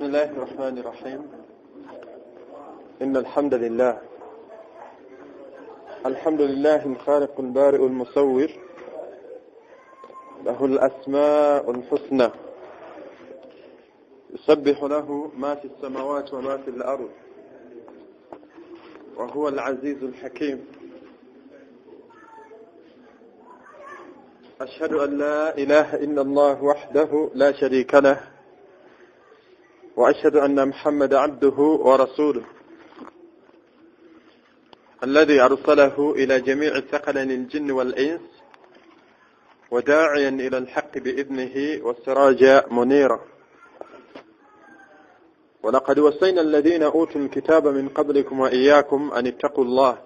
بسم الله الرحمن الرحيم. إن الحمد لله الخالق البارئ المصور، له الأسماء الحسنى، يسبح له ما في السماوات وما في الأرض، وهو العزيز الحكيم. أشهد أن لا إله إلا الله وحده لا شريك له، وأشهد أن محمد عبده ورسوله الذي أرسله إلى جميع ثقلين الجن والإنس، وداعيا إلى الحق بإذنه والسراجا منيرا. ولقد وصينا الذين أوتوا الكتاب من قبلكم وإياكم أن اتقوا الله،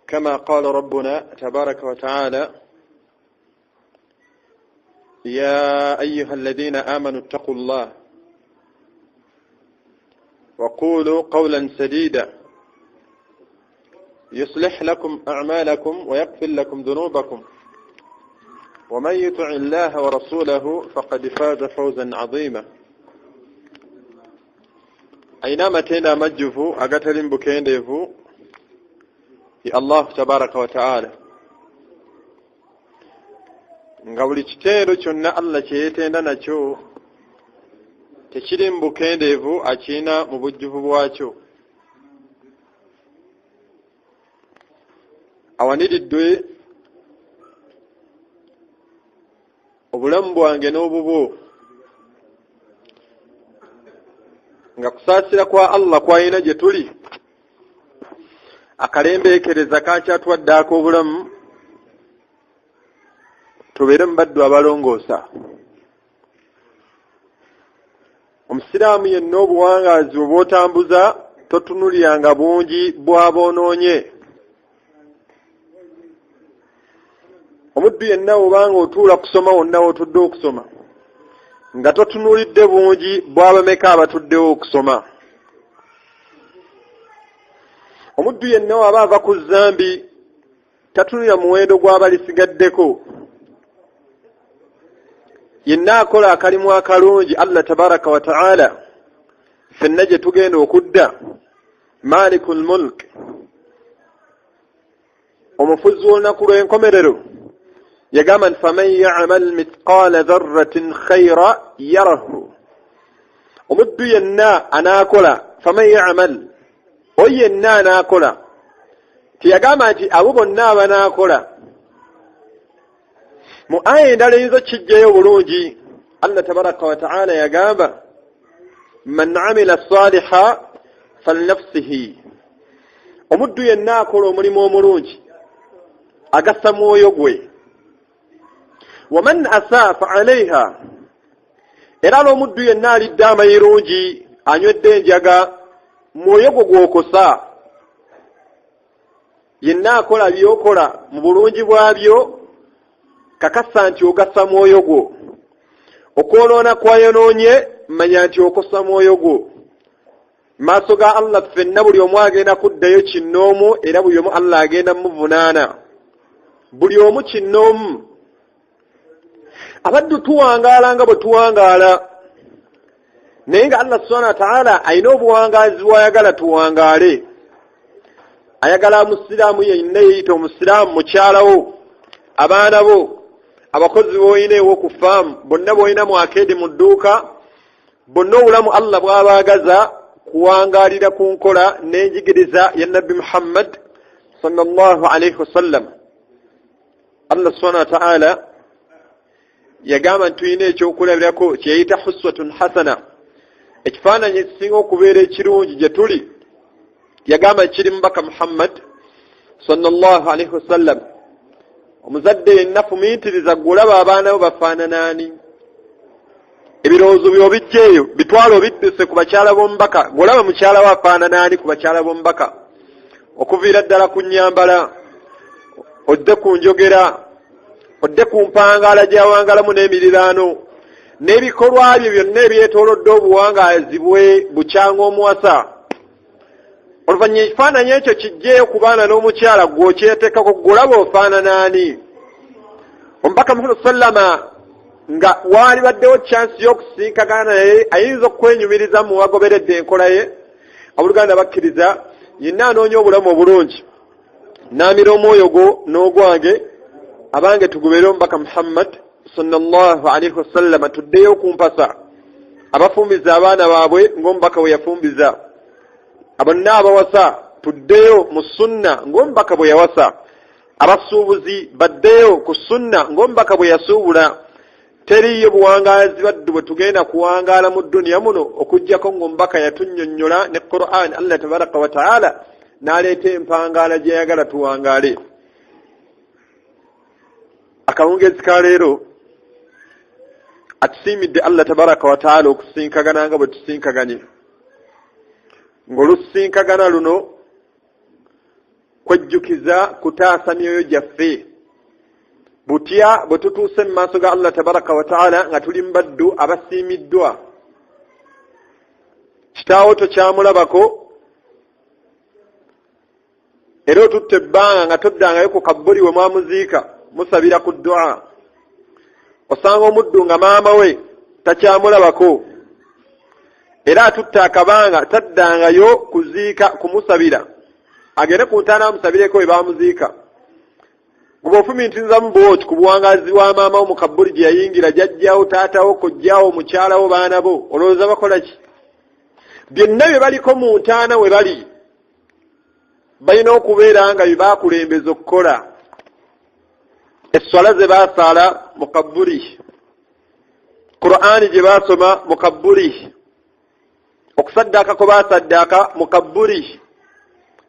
كما قال ربنا تبارك وتعالى: يا أيها الذين آمنوا اتقوا الله وقولوا قولا سديدا يصلح لكم أعمالكم ويغفر لكم ذنوبكم، ومن يطع الله ورسوله فقد فاز فوزا عظيما. أينما تينا مجفو أقتلن بكين ديفو في الله تبارك وتعالى. nga buli kiteero kyonna Allah kye yeetenda nakyo tekiri mu bukendeevu akiina mu bujjuvu bwakyo. Awaniridde obulamu bwange n'obubwo nga kusaasira kwa Allah kwayina gye tuli akalembeekereza kakyatwadde ak'obulamu tubeere mu baddu abalongoosa. Omusiraamu yenna obuwangaazi obwotambuza totunulyanga bungi bw'aboonoonye. Omuddu yenna obanga otuula kusoma wonna wotudde okusoma nga totunulidde bungi bw'abameka abatuddewo okusoma. Omuddu yenna waba ava ku zambi tatunulira muwendo gw'abalisigaddeko. Yenna akola akalimu akalungi Allah tabaraka wa ta'ala fenna gye tugenda okudda Malikul Mulk, omufuzi w'olunaku lw'enkomerero, yagamba nti faman ya'mal mithqala dharratin khayra yarahu. Omuddu yenna anaakola, faman ya'mal, oyo yenna anaakola. Teyagamba nti abo bonna abanaakola. Mu aya endala eyinza kijjayo bulungi, Allah tabaraka wa ta'ala yagamba man amila saliha falinafsihi. Omuddu yenna akola omulimu omulungi agassa mwoyo gwe. Waman asa fa alayha. Era n'omuddu yenna alidde amayirungi anywedde enjaga mwoyo gwe gwokosa. Yenna akola byokola mu bulungi bwabyo kakasa nti ogassa mwoyo gwo. Okwonoona kwayonoonye manya nti okosa mwoyo gwo. Maaso ga Allah ffenna buli omu agenda kuddayo kinnoomu, era buli omu Allah agenda muvunaana. Buli omu kinnoomu. Abaddu tuwangaala nga bwe tuwangaala, naye nga Allah subhanahu wa ta'ala ayina obuwangaazi bw'ayagala tuwangaale. Ayagala musiraamu yenna yeeyita omusiraamu mukyalawo, abaana bo, abakozi boyina ewo ku faamu, bonna boyina mu akeedi mu dduuka, bonna obulamu Allah bw'abaagaza kuwangaalira ku nkola n'enjigiriza ya Nabbi Muhammad sallallahu alayhi wasallam. Allah subhanahu wa ta'ala yagamba nti tulina ekyokulabirako kyeyita huswatun hasana, ekifaananyi ekisinga okubeera ekirungi gye tuli. Yagamba kiri mubaka Muhammad sallallahu alayhi wasallam. Omuzadde yenna fumiitiriza gw'olaba abaana bo bafaanana ani. Ebirowoozo byo bijjeeyo bitwala obidduse ku bakyala b'omubaka, gw'olaba mukyala we afaanana ani ku bakyala b'omubaka. Okuviira ddala ku nnyambala, odde ku njogera, odde ku mpangaala gy'awangaalamu n'emiriraano, n'ebikolwa bye byonna ebyetoolodde obuwangaazi bwe bukyanga omuwasa. Oluvannyuma ekifaananyi ekyo kijjeeyo ku baana n'omukyala gw'okyeteekako, gw'olaba ofaanana ani. Omubaka Muhammad sallama nga wali baddewo chance y'okusinkagana naye ayinza okwenyumiriza mu wagoberedde enkola ye abooluganda bakkiriza yenna anoonya obulamu obulungi n'amira omwoyo gwo n'ogwange abange tugobere omubaka Muhammad sallallahu alaihi wasallam tuddeyo kumpasa abafumbiza abaana baabwe ng'omubaka bwe yafumbiza abonna abawasa tuddeyo mu sunna ng'omubaka bwe yawasa abasuubuzi baddeyo ku sunna ng'omubaka bwe yasuubula teriyo buwangaazi baddu bwe tugenda kuwangaala mu dduniya muno okuggyako ng'omubaka yatunnyonnyola ne Qur'an Allah tabaraka wa ta'ala n'aleeta empangaala gye yagala tuwangaale. Akawungeezi ka leero atusiimidde Allah tabaraka wa ta'ala okusinkagana nga bwe tusinkaganye ng'olusinkagana luno kwejjukiza kutaasa myoyo gyaffe butya bwe tutuuse mu maaso ga Allah tabaraka wa ta'ala nga tuli mu baddu abasiimiddwa kitaawo tokyamulabako era otutte ebbanga nga toddangayo ku kabbuli we mwamuziika musabira ku ddu'a osanga omuddu nga maama we takyamulabako era atutte akabanga taddangayo kuziika kumusabira agende ku ntaana amusabireko we baamuziika gwe ofumiintinzamu bwoti ku buwangaazi bwa maama wo mu kabbuli gye yayingira jjajjawo taatawo kojjawo mukyalawo baana bo olowooza bakola ki? byonna bye baliko mu ntaana we bali balina okubeera nga bye baakulembeza okukola. Esswala ze baasaala mu kabbuli, Qur'aani gye baasoma mu kabbuli, okusaddaaka kwe baasaddaaka mu kabbuli,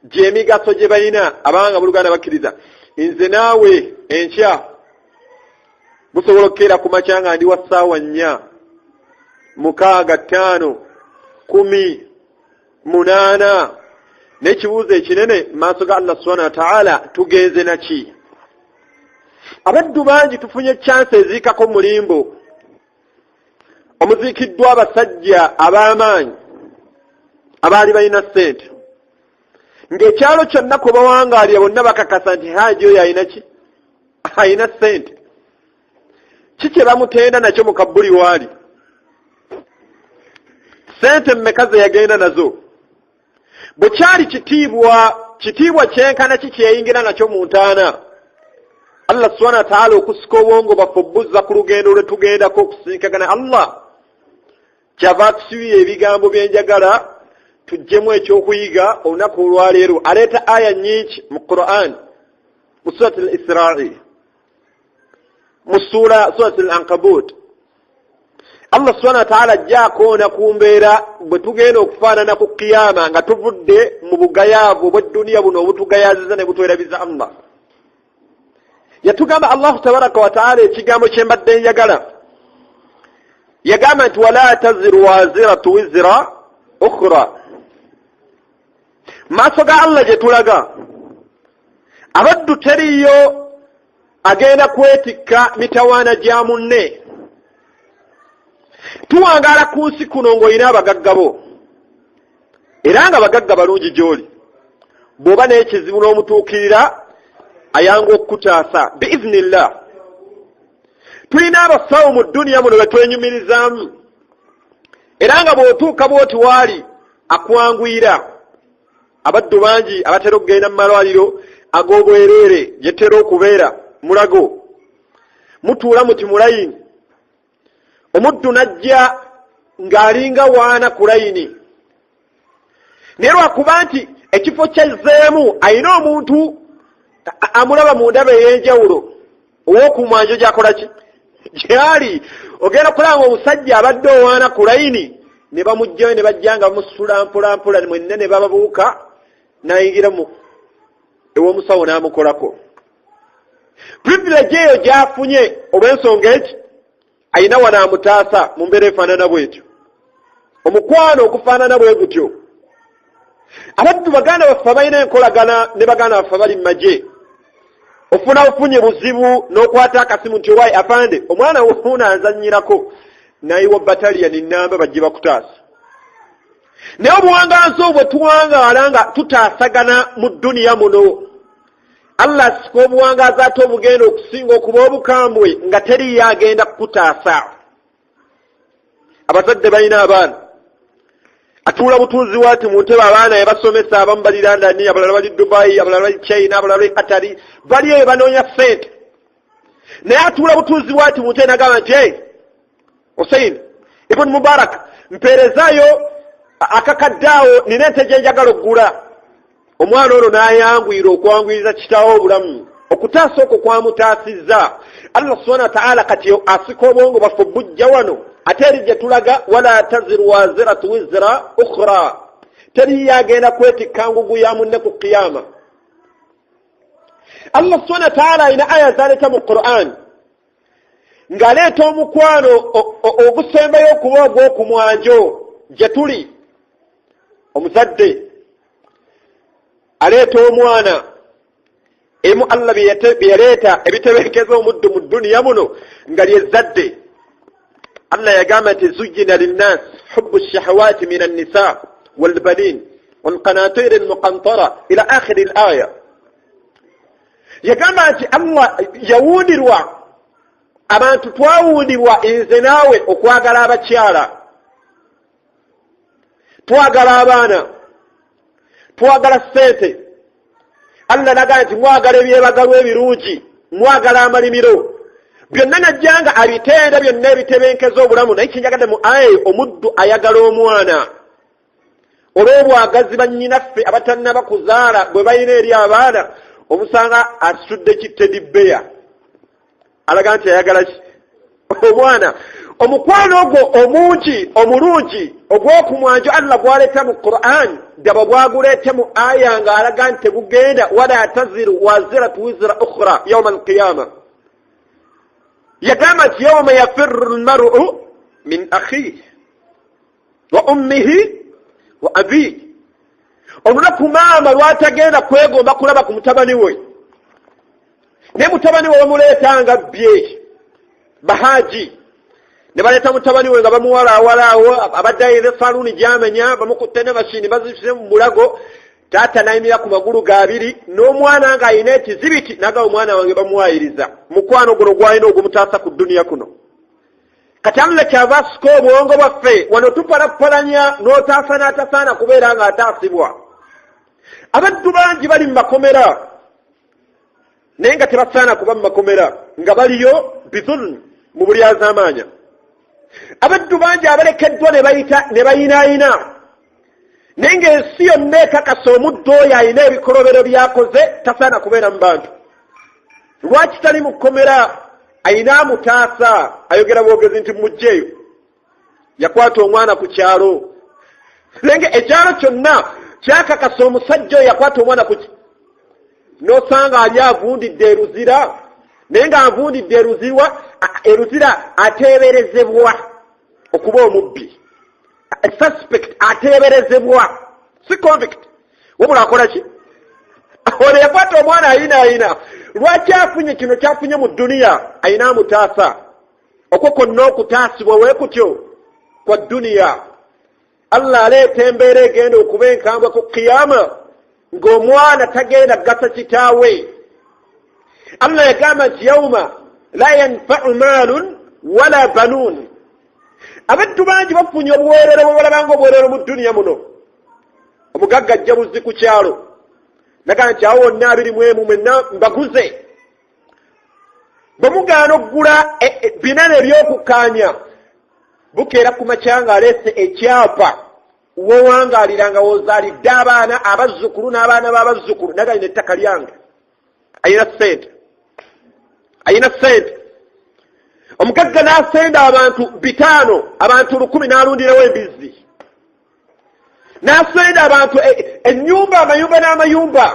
gy'emigaso gye balina abanga buluganda bakkiriza. Nze naawe enkya busobola okukeera ku makya nga ndi wa ssaawa 4, 6, 5, 10, 8 n'ekibuuzo ekinene maaso ga Allah subhanahu wa ta'ala tugenze naki? Abaddu bangi tufunye chance eziikako mulimbo omuziikiddwa abasajja ab'amaanyi abaali balina ssente ng'ekyalo kyonna kwe bawangaalira bonna bakakasa nti haaji oyo alina ki? Alina ssente. Kiki bamutenda nakyo mu kabbuli waali? Ssente mmeka ze yagenda nazo? Bwe kyali kitiibwa kyenkana ki kyeyingira nakyo mu ntaana? Allah subhanahu wa ta'ala okusika obwongo baffe obuzza ku lugendo lwe tugendako okusinkagana Allah kyava atusibiya ebigambo byenjagala tujjemu ekyokuyiga olunaku olwaleero. Aleeta aya nnyingi mu Qur'an mu surat al-Isra'i mu surat al-Ankabut. Allah subhanahu wa ta'ala ajja akoona ku mbeera bwe tugenda okufaanana ku kiyama nga tuvudde mu bugayaavu obw'edduniya buno obutugayaaziza ne butwerabiza Allah. Yatugamba Allahu tabaraka wa ta'ala ekigambo kye mbadde njagala. Yagamba nti wala taziru waziratu wizra ukhra. Maaso ga Allah gye tulaga abaddu teriyo agenda kwetikka mitawaana gya munne. Tuwangaala ku nsi kuno ng'olina abagaggabo era nga bagagga balungi gy'oli bw'oba n'ekizibu n'omutuukirira ayanga okutaasa biiznillah. Tulina abasawo mu dduniya muno betwenyumirizaamu era nga bw'otuuka bw'oti waali akwanguyira. Abaddu bangi abatera okugenda mu malwaliro ag'obwereere gyetera okubeera mulago mutuula muti mulayini omuddu najja ng'alinga waana ku layini naye lwakuba nti ekifo kyazzeemu alina omuntu amulaba mu ndaba ey'enjawulo ow'okumwanjo gy'akola ki gyali ogenda kulaba omusajja abadde owaana ku layini ne bamugjayo ne bajja nga bamusula mpolampola mwenna ne bababuuka n'ayingira mu ew'omusawo n'amukolako. Privilege eyo gy'afunye olw'ensonga eki ayina wano amutaasa mu mbeera efaanana bw'etyo, omukwano ogufaanana bwe gutyo. Abaddu baganda baffe abalina enkolagana ne baganda baffe abali mu magye ofuna ofunye buzibu n'okwata akasimu nti owaayi afande omwana wuuna anzannyirako nayiwa bataliyani nnamba bajje bakutaasa. Naye obuwangazi obwo tuwangaala nga tutaasagana mu dduniya muno Allah asika obuwangazi ate obugenda okusinga okuba obukambwe nga teri yagenda kukutaasa. Abazadde balina abaana, atuula butuuzi waati mu ntebe abaana yabasomesa, abamu bali London, abalala bali Dubai, abalala bali China, abalala bali Qatar, bali eyo banoonya ssente. Naye atuula butuuzi waati mu ntebe n'agamba nti Hussein ibn Mubarak, mpeerezaayo akakaddaawo, nina ente gye njagala okugula. Omwana ono n'ayanguyira okwanguyiriza kitaawo obulamu. Okutaasa okwo kwamutaasizza. Allah subhanahu wa ta'ala kati asika obwongo bwaffe bujja wano, ate eri gye tulaga wala taziru waziratu wizra ukhra, teri yagenda kwetikka ngugu ya munne ku qiyama. Allah subhanahu wa ta'ala ayina aya zaleeta mu Qur'an ng'aleeta omukwano ogusembayo okuba ogw'okumwanjo gye tuli. Omuzadde aleeta omwana, emu Allah bye yaleeta ebitebeekeza omuddu mu dduniya muno nga lyezadde. Allah yagamba nti zujjina linnas hubbu shahawati min an-nisa wal banin wal qanatir al muqantara ila akhir al aya. Yagamba nti Allah yawundirwa, abantu twawundirwa nze naawe okwagala abakyala, twagala abaana, twagala ssente. Allah nagamba nti mwagala ebyebagalwa ebirungi, mwagala amalimiro. Byonna najjanga abitenda, byonna ebitebenkeza obulamu. Naye kinjagadde mu aya omuddu ayagala omwana. Olw'obwagazi bannyinaffe abatannaba kuzaala bwe bayina eri abaana, omusanga asudde kitedi bbeya, alaga nti ayagala omwana. Omukwano ogwo omungi omulungi ogw'okumwanjo Allah gwaleeta mu Qur'an, daba bwaguleete mu aya nga alaga nti tegugenda wala taziru waziratu wizra ukhra yawma al-qiyama. Yagamba nti yawma yafirru al-mar'u min akhihi wa ummihi wa abihi, olunaku maama lwatagenda kwegomba kulaba ku mutabani we, ne mutabani we bamuleetanga bye bahaji, ne baleeta mutabani we nga bamuwalaawalaawo, abaddayo saluuni gyamenya, bamukutte ne mashini bazifise mu bulago. Taata nayimira ku magulu gabiri n'omwana nga ayina ekizibiti, naga omwana wange bamuwayiriza. Mukwano guno gwalina ogumutaasa ku dduniya kuno. Kati Allah kyava asika obwongo bwaffe wano tupalapalanya n'otaasa n'atasaana kubeera nga ataasibwa. Abaddu bangi bali mu makomera naye nga tebasaana kuba mu makomera, nga baliyo bizulmi mu bulyazaamaanya. Abaddu bangi abalekeddwa ne bayinaayina, naye ng'ensi yonna ekakasa omuddu oyo ayina ebikolobero byakoze, tasaana kubeera mu bantu. Lwaki tali mu kkomera? Ayina amutaasa. Ayogera bwogezi nti mujjeeyo, yakwata omwana ku kyalo, naye nga ekyalo kyonna kyakakasa omusajja oyo yakwata omwana ku n'osanga ali avundidde eruzira, naye nga avundidde eruzira ateeberezebwa okuba omubbi. Suspect ateeberezebwa, si convict. Wabula akola ki? Ono yakwata omwana ayina. Lwaki afunye kino kyafunye mu dduniya? Ayina amutaasa. Okwo konna okutaasibwa we kutyo kwa dduniya. Allah aleeta embeera egenda okuba enkambwe ku qiyama ng'omwana tagenda gasa kitaawe. Allah yagamba nti yawma la yanfa'u maalun wala banuun. Abaddu bangi bafunye obuweerero bwe balabanga obuweerero mu dduniya muno. Omugagga ajja buzzi ku kyalo, naga nti awo wonna 21 mwenna mbaguze. Bwe mugaana okugula binene ebyokukkaanya, bukeera ku makya nga aleese ekyapa wowangaalira nga wozaalidde abaana abazzukulu n'abaana b'abazzukulu, naga alina ettaka lyange, ayina ssente. Omugagga n'asenda abantu 5, abantu 10 n'alundirawo embizzi. N'asenda abantu ennyumba, amayumba n'amayumba,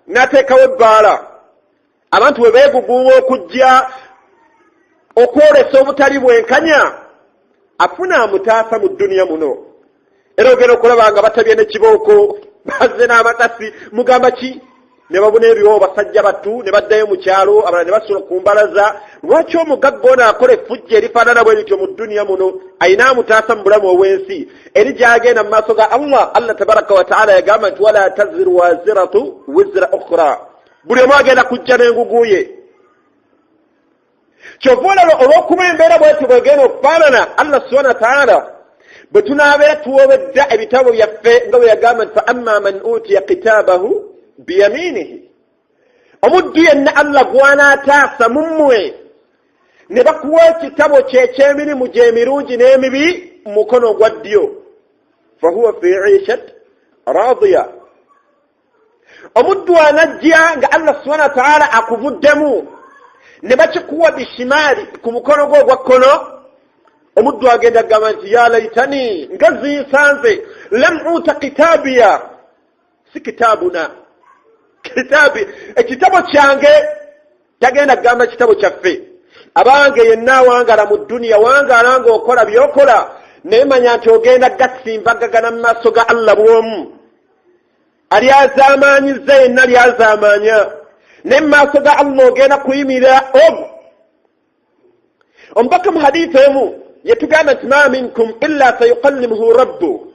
n'ateekawo ebbaala. Abantu bwe beeguguuma okujja okwolesa obutali bwenkanya, afuna amutaasa mu dduniya muno. Era ogenda okulaba nga batabye n'ekibooko, bazze n'amatasi, mugamba ki? Ne babuna ebiwo basajja battu, ne baddayo mu kyalo, abalala ne basula ku mbalaza. Lwaki omugagga ono akola effujjo erifaanana bwe lityo mu dduniya muno? Ayina amutaasa mu bulamu obw'ensi. Eri gy'agenda mu maaso ga Allah tabaraka wa ta'ala yagamba nti wala taziru waziratu wizra ukhra. buli omu agenda kujja n'enguguye kyova olaba olw'okuba embeera bwetyo bwegenda okufaanana Allah subhanahu wa ta'ala bwe tunaabeera tuwobedda ebitabo byaffe nga bwe yagamba nti fa amma man utiya kitaabahu biyaminihi omuddu yenna Allah gw'anaataasa mu mmwe ne bakuwa ekitabo kye eky'emirimu gy'emirungi n'emibi mu mukono gwa ddyo fahuwa fi 'ishat radiya omuddu anajja nga Allah subhanahu wa ta'ala akuvuddemu ne bakikuwa bishimaali ku mukono gwo ogwa kkono omuddu agenda agamba nti ya laitani nga zinsanze lam uta kitaabiya si kitaabuna ekitabo kyange tagenda agamba kitabo kyaffe abange yenna wangala mu dduniya wangala ng'okola by'okola naye manya nti ogenda gasimbagagana mu maaso ga Allah bw'omu alyazaamaanyiza yenna lyazaamaanya naye mu maaso ga Allah ogenda kuyimirira omu omubaka mu hadiisi emu yetugamba nti ma minkum illa sayukallimuhu rabbu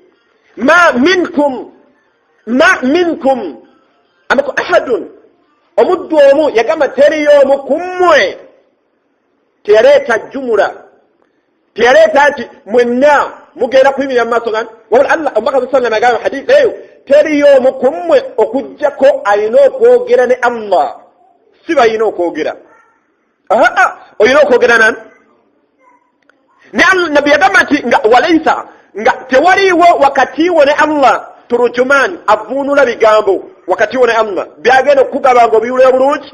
ma minkum amako ahadun omuddu omu yagamba teriyo omu ku mmwe teyaleeta jumula teyaleeta nti mwenna mugenda kuyimirira mu maaso gani wabula Allah omubaka sallam agamba hadiisi eyo teriyo omu ku mmwe okuggyako alina okwogera ne Allah si balina okwogera olina okwogera nani nabbi yagamba nti nga walaisa nga tewaliiwo wakati wo ne Allah turujuman avuunula bigambo wakati wo ne Allah byagenda okukugaba nga obiwulira bulungi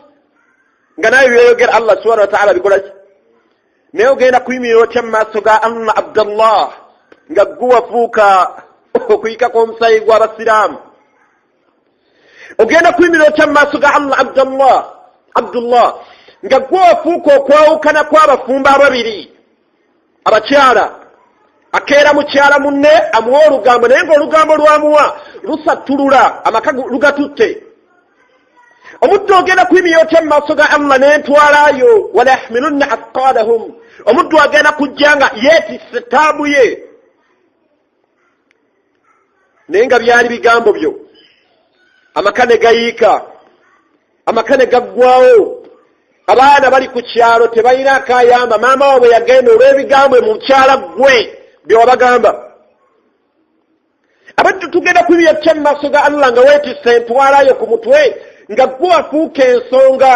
nga naye byeyogera Allah subhanahu wa ta'ala bikola ki naye ogenda kuyimirira otya mu maaso ga Allah Abdallah nga gwe wafuuka okuyikako omusayi gw'abasiraamu ogenda kuyimirira otya mu maaso ga Allah Abdullah nga gwe wafuuka okwawukana kw'abafumba ababiri abakyala akeera mukyala munne amuwa olugambo naye ng'olugambo lwamuwa lusattulula amaka lugatutte omuddu ogenda kuyimirira otya mu maaso ga Allah n'entwalayo wala yahmilunna athqalahum omuddu agenda kujja nga yeetisse taabu ye naye nga byali bigambo byo amaka ne gayiika amaka ne gaggwawo abaana bali ku kyalo tebalina akayamba maama waabwe yagenda olw'ebigambo mu mukyala gwe bye wabagamba abaddu tugenda kuyimirira tutya mu maaso ga Allah nga weetisse entwalayo ku mutwe nga gwe wafuuka ensonga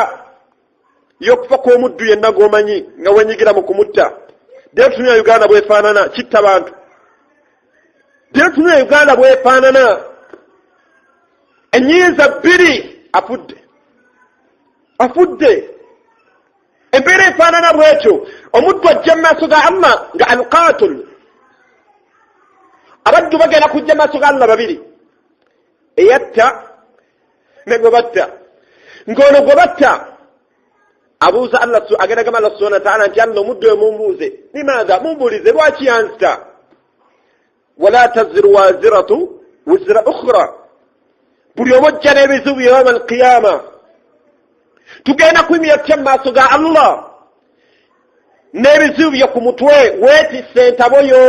y'okufa kw'omuddu yenna gw'omanyi nga wenyigira mu kumutta ddala tunula Uganda bwefaanana kitta bantu ddala tunula Uganda bwefaanana ennyinza bbiri afudde embeera efaanana bwetyo omuddu ajja mu maaso ga Allah nga alqaatul abaddu bagenda kujja mu maaso ga Allah babiri eyatta ne gwe batta ng'ono gwe batta abuuza Allah agenda gamba Allah subhanahu wa ta'ala nti Allah omuddu we mumbuuze limaadha mumbuulize lwaki yanzita wala taziru waziratu wizra ukhra buli omu ojja n'ebizibu yawma alqiyama tugenda kuyimirira tutya mu maaso ga Allah n'ebizibu byo ku mutwe weetisse entabo yo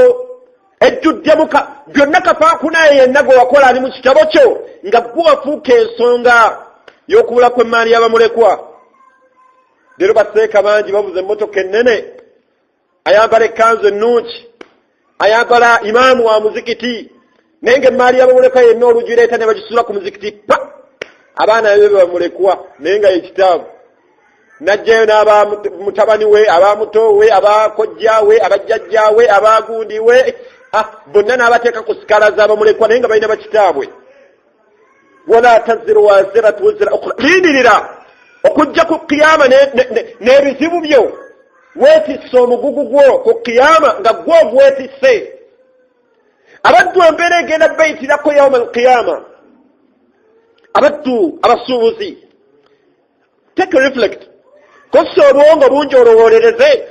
ejjuddemu byonna kafaakunaye yenna gwe wakola ali mu kitabo kyo nga gwe wafuuka ensonga y'okubula kw'emmaani y'abamulekwa leero baseeka bangi babuze emmotoka ennene ayambala ekkanzu ennungi ayambala imaamu wa muzikiti naye ng'emmaali y'abamulekwa yenna olugireeta ne bagisula ku muzikiti abaana bebe bamulekwa naye nga yekitaabu najjayo n'abamutabani we abamuto we abakojja we abajjajja we abagundi we bonna n'abateeka ku sikala z'abamulekwa naye nga balina bakitaabwe wala taziru waziratu wizra ukhra lindirira okujja ku qiyama n'ebizibu byo weetisse omugugu gwo ku qiyama nga gwo ogwetisse abaddu embeera egenda bayitirako yawma alqiyama abaddu abasuubuzi take a reflect kosa obwongo bungi olowolereze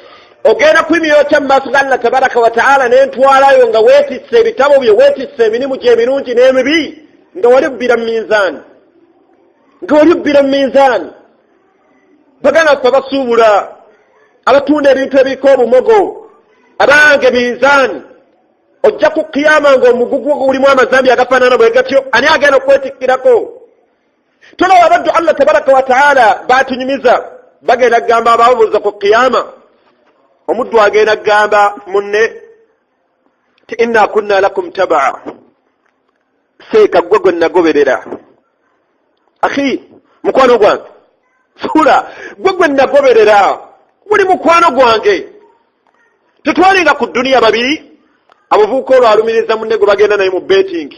ogenda kuyimirira otya mu maaso ga Allah tabaraka wa ta'ala n'entwalayo nga weetisse ebitabo byo weetisse emirimu gy'emirungi n'emibi nga wali bbira mu minzaani bagana ffe abasuubula abatunda ebintu ebiriko obumogo abange minzaani ojja ku qiyama ng'omugugu gulimu amazambi agafaanana bwe gatyo ani agenda okwetikkirako tulawa abaddu Allah tabaraka wa ta'ala batunyumiza bagenda gamba ababuuza ku qiyama omuddu agenda gamba munne ti inna kunna lakum tabaa seeka gwe nagoberera akhi mukwano gwange sula gwe nagoberera buli mukwano gwange tetwalinga ku duniya babiri abavubuka olwalumiriza munne gwe bagenda naye mu betting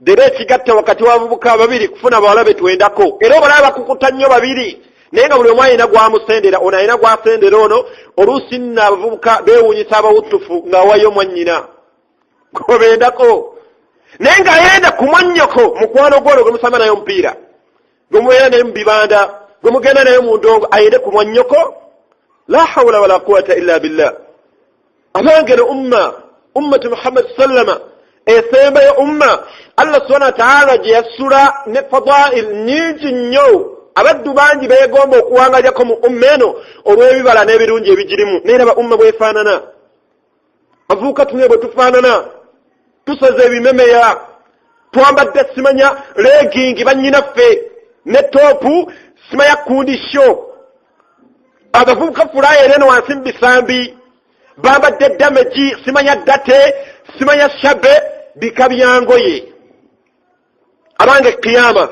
dere ekigatta wakati w'abavubuka babiri kufuna abawala betwendako era obalaba bakukuta nnyo babiri naye nga buli omu alina gwamusendera ono alina gwasendera ono oluusi nno abavubuka beewuunyisa abawutufu ng'awayo mwannyina gwobendako naye ng'ayenda ku mwannyoko mukwano gw'ono gwe musamba naye omupiira gwe mubeera naye mu bibanda gwe mugenda naye mu ndongo ayende ku mwannyoko la hawla wala quwata illa billah abangere ummatu Muhammad sallama esembayo umma Allah subhanahu wa ta'ala gye yasula ne fadail nyingi nnyo abaddu bangi beegomba okuwangalyako mu umma eno olw'ebibala n'ebirungi ebigirimu neeraba umma bwefaanana avuuka tune bwe tufaanana tusaze ebimemeya twambadde simanya legingi bannyinaffe ne toopu simanya kundisho abavubuka fulaya ereno wansi mu bisambi bambadde dameji simanya date simanya shabe bika byangoye abange qiyama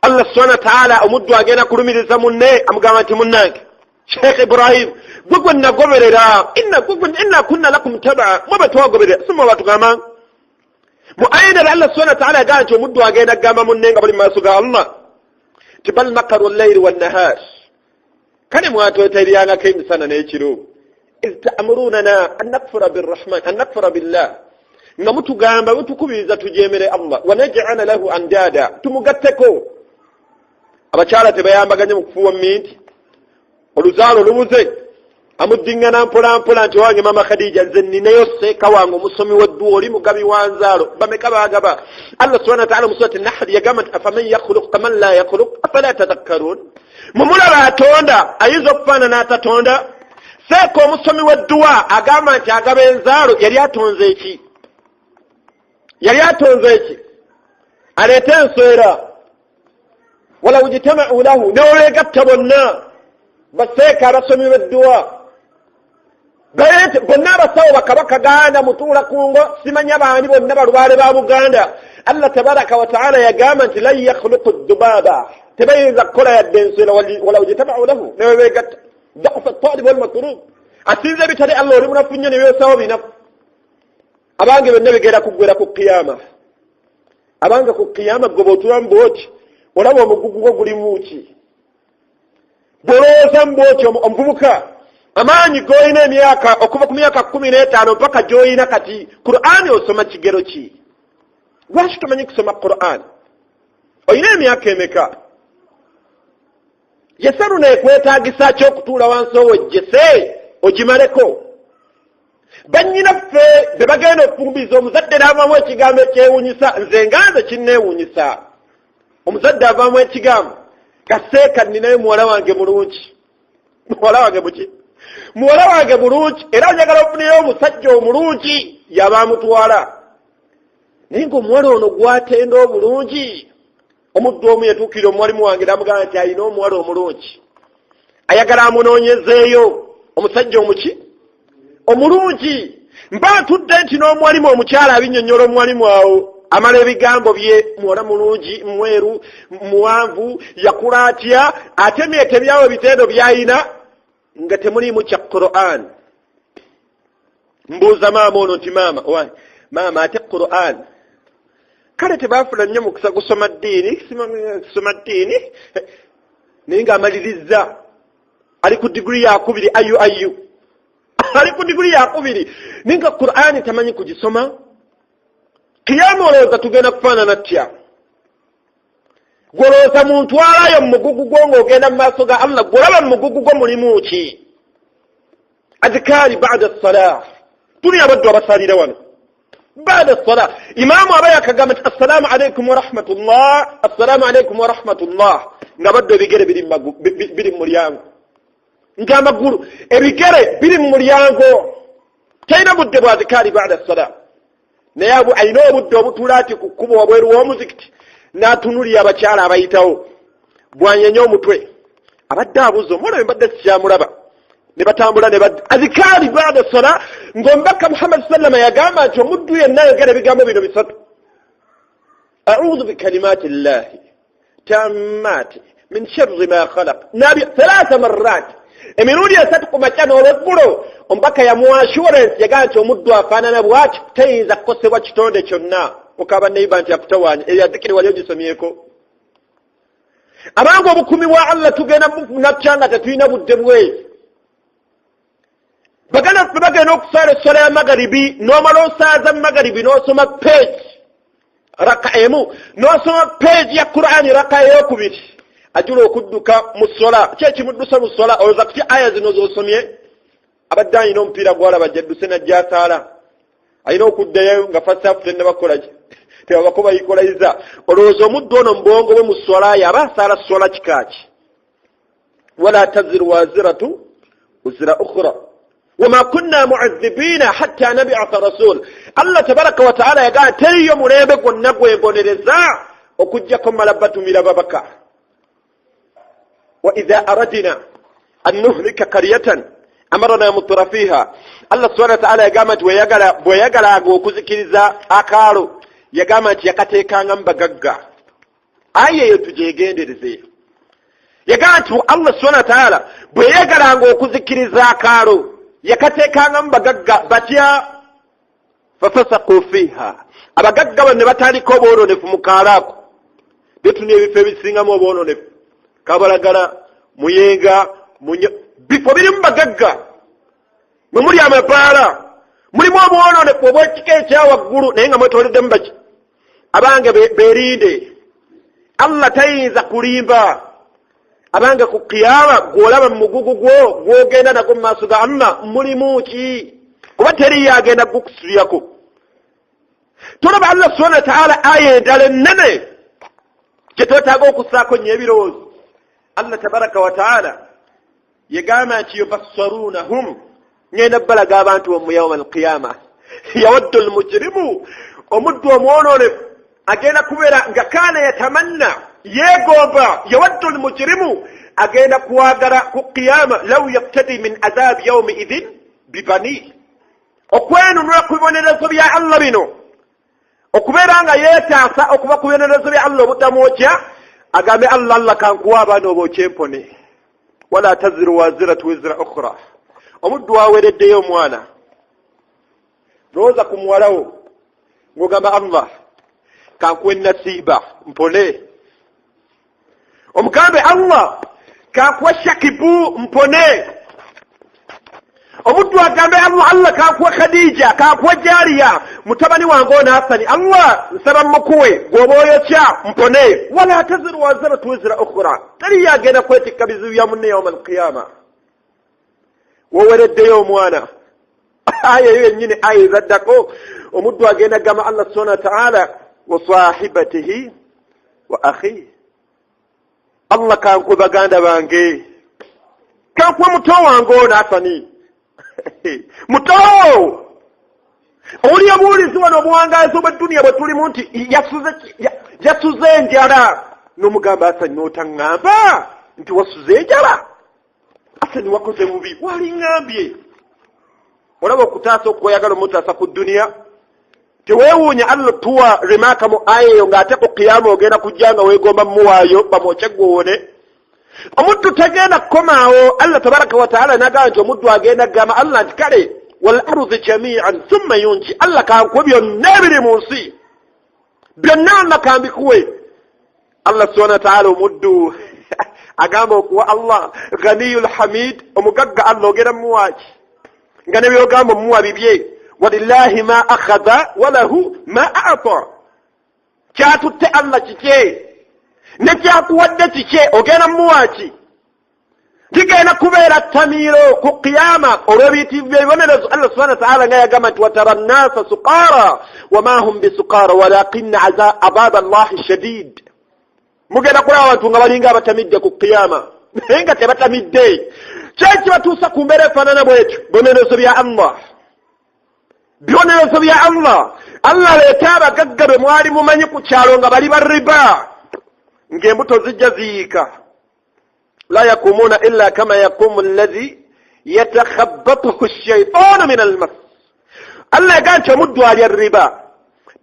Allah subhanahu wa ta'ala omuddu agenda kulumiriza munne amugamba nti munnange Sheikh Ibrahim gwe nagoberera inna kunna lakum tabaa mwe twagoberera sima batugamba mu ayina Allah subhanahu wa ta'ala agamba nti omuddu agenda gamba munne nga bali maaso ga Allah tibal makaru al-layli wan-nahar kale mwatweteryangako emisana n'ekiro iz ta'murunana an nakfura birrahman an nakfura billah nga mutugamba mutukubiriza tujemere Allah wa naj'ala lahu andada tumugatteko abakyala tebayambaganye mu kufuwa minti oluzaalo lubuze amuddingana mpolampola nti wange mama Khadija nze ninayo seeka wange omusomi w'edduwa oli mugabi wa nzaalo bameka baagaba Allah subhanahu wa ta'ala mu surati an-nahl yagamba nti afaman yakhluq kaman la yakhluq afala tadhakkarun mumulaba atonda ayinza okufaanana atatonda seeka omusomi w'edduwa agamba nti agaba enzaalo yali atonze eki aleete enswera wala ujitama'u lahu newegatta bonna baseeka abasomi b'edduwa bonna abasawo bakabaka ganda mutuula kungo simanya baani bonna balubaale ba Buganda Allah tabaraka wa ta'ala yagamba nti lan yakhluqu ad-dubaba tebayinza kukola yadde enswera wala ujitama'u lahu newegatta da'fa at-talib wal matlub asinze bitali Allah oli munafunye nebesawo binafu abange bonna bigera kuggwera ku qiyama abange ku qiyama gwe otulamboti olaba omugugu gwo guli muki bolooza mboti omuvubuka amaanyi goyina emyaka okuva ku myaka 15 mpaka gyoyina kati Qur'ani osoma kigero ki lwaki tomanyi kusoma Qur'ani oyina emyaka emeka yesaru nekwetaagisa ky'okutuula wansi owejjese ogimaleko bannyinaffe be bagenda okufumbiza omuzadde n'avaamu ekigambo ekyewuunyisa nze nganze kinneewuunyisa omuzadde avaamu ekigambo kaseeka nninayo muwala wange mulungi muwala wange mulungi era njagala ofuneyo omusajja omulungi yaba amutwala naye ng'omuwala ono gwatenda obulungi omuddu omu yatuukira omuwalimu wange n'amugamba nti alina omuwala omulungi ayagala amunoonyezeeyo omusajja omuki omulungi mba ntudde nti n'omuwalimu omukyala abinnyonnyola omuwalimu awo amala ebigambo bye muwala mulungi mweru muwanvu yakula atya ate emyeke byawe bitendo byayina nga temuliimu kya Qur'an mbuuza maama ono nti maama ate Qur'an kale tebaafuna nnyo mukisa gusoma ddiini naye ng'amaliriza ali ku diguli yakubiri ayu ali ku diguli yakubiri naye nga Qur'ani tamanyi kugisoma kiyama olowooza tugenda kufaanana tya gwolowooza muntwalayo mu mugugu gwo ng'ogenda mu maaso ga Allah gwolaba mu mugugu gwo mulimu ki adhikaari ba'da as-salah tuli abaddu abasalira wano ba'da as-salah imaamu aba yakagamba nti assalamu alaykum wa rahmatullah assalamu alaykum wa rahmatullah nga baddu ebigere biri mu mulyango ng'amagulu ebigere biri mu mulyango talina budde bwa adhikaari ba'da as-salah naye alina obudde obutuula ati ku kkubo wabweru w'omuzikiti n'atunulira abakyala abayitawo bwanyenya omutwe abadde abuuza omwana mbadde sikyamulaba ne batambula ne badda azikaari ba'da sala ng'omubaka Muhammad sallama yagamba nti omuddu yenna ayogera ebigambo bino bisatu a'udhu bikalimati llahi tammati min sharri ma khalaq nabi 3 marrat emirundi esatu ku makya n'olweggulo omubaka yamuwa assurance yagamba nti omuddu afaanana bw'ati tayinza kukosebwa kitonde kyonna okaba neiba nti akutawanya eyo azikiri wali ogisomyeko abange obukumi bwa Allah tugenda nakyanga tetulina budde bwezi bagana ffe bagenda okusala essala ya magaribi n'omala osaaza magaribi n'osoma page raka emu n'osoma page ya Qur'ani raka eyokubiri ajula okudduka mu ssola kyekimuddusa mu ssola olowooza kuti aya zino z'osomye abadde alina omupiira gwalaba jadduse najjasaala alina okuddayo nga fasaafu tennabakolaki tebabako bayikolayiza olowooza omuddu ono mubwongo bwe mu ssola yaba asaala ssola kikaaki wala taziru waziratu wizira ukhra wama kunna mu'adhibina hatta nab'atha rasul Allah tabaraka wa ta'ala yagamba teriyo mulembe gwonna gwegonereza okujjako mala batumira babaka wa idha aradna an nuhlika qaryatan amarna mutrafiha Allah subhanahu wa ta'ala yagamba nti bweyagala okuzikiriza akaalo yagamba nti yakateekanga mbagagga aye eyo tujegendereze yagamba nti Allah subhanahu wa ta'ala bweyagalanga okuzikiriza akaalo yakateekanga mbagagga batya fafasaqu fiha abagagga bano ne batandika obwononefu mu kaalaako betunia ebifo ebisingamu obwononefu kabalagala muyenga bifo birimu bagagga mwe muli amabaala mulimu obwononefu obw'ekika ekyawaggulu naye nga mwetoleddemu baki abange berinde Allah tayinza kulimba abange ku kiyama gwolaba mu mugugu gwo gwogenda nago mu maaso ga Allah mulimu ki kuba teri yagenda gukusuyako tolaba Allah subhanahu wa ta'ala aya endala ennene kyetwetaaga okusaako nnyo ebirowoozo Allah tabaraka wa ta'ala yagamba nti yubassarunahum ngenda balaga abantu mu yawma al-qiyama yawaddu al-mujrimu omuddu omwononefu agenda kubeera nga kaana yatamanna yegomba yawaddu al-mujrimu agenda kuwagala ku qiyama law yaftadi min adhab yawmi idhin bibani okwenunula ku bibonerezo bya Allah bino okubeera nga yeetaasa okuba ku bibonerezo bya Allah obudamwokya agambe Allah kankuwa abaana obwokyempone wala taziru waziratu wizra ukhra omuddu wawereddeyo omwana lowooza ku muwalawo ng'ogamba Allah kankuwa nasiba mpone omugambe Allah kankuwa shakibu mpone omuddu agambe Allah kankuwa Khadija kankuwa Jariya mutabani wange ono Hasani Allah nsaba mukuwe gwoba oyokya mpone wala taziru waziratu wizra ukhra teri yagenda kwetikka bizibu bya munne yawma al-qiyama wowereddeyo omwana aya eyo yennyini aya ezaddako omuddu agenda gama Allah subhanahu wa ta'ala wa sahibatihi wa akhihi Allah kankuwe baganda bange kankuwe muto wange ono Hasani muto oli obuulizi wano obuwangazi obw'edduniya bwe tulimu nti yasuze enjala n'omugamba Hasani n'otaŋŋamba nti wasuze enjala Hasani wakoze bubi waliŋŋambye olaba okutaasa okweyagala omutaasa ku dduniya teweewuunya Allah tuwa remaka mu aya eyo ng'ate ku qiyama ogenda kujja nga weegomba muwaayo bamwokye gwowone omuddu tagenda kukomaawo Allah tabaraka wa ta'ala nagamba nti omuddu agenda gama Allah nti kale wal ardi jami'an thumma yunji Allah kankuwe byonna ebiri mu nsi byonna nakambikuwe Allah subhanahu wa ta'ala omuddu agamba okuwa Allah ghaniyul hamid omugagga Allah ogenda muwaaki nga ne byogamba muwa bibye walillahi ma akhadha walahu ma a'ta kyatutte Allah kike nekyakuwadde kike ogenda muwaaki kigenda kubeera ttamiiro ku qiyama olw'ebiyitivu by'ebibonerezo Allah subhanahu wa ta'ala nga yagamba nti watara nnasa suqara wama hum bisukara walakinna adhaba Allahi shadid mugenda kulaba abantu nga balinga abatamidde ku qiyama naye nga tebatamidde kyekibatuusa ku mbeera efaanana bwetyo bonerezo bya Allah bibonerezo bya Allah leeta abagagga be mwali mumanyi ku kyalo nga bali ba riba ng'embuto zijja ziyiika la yakumuna illa kama yakumu alladhi yatakhabbathu ash-shaytanu min al-mas. Allah yagancha omuddu alya riba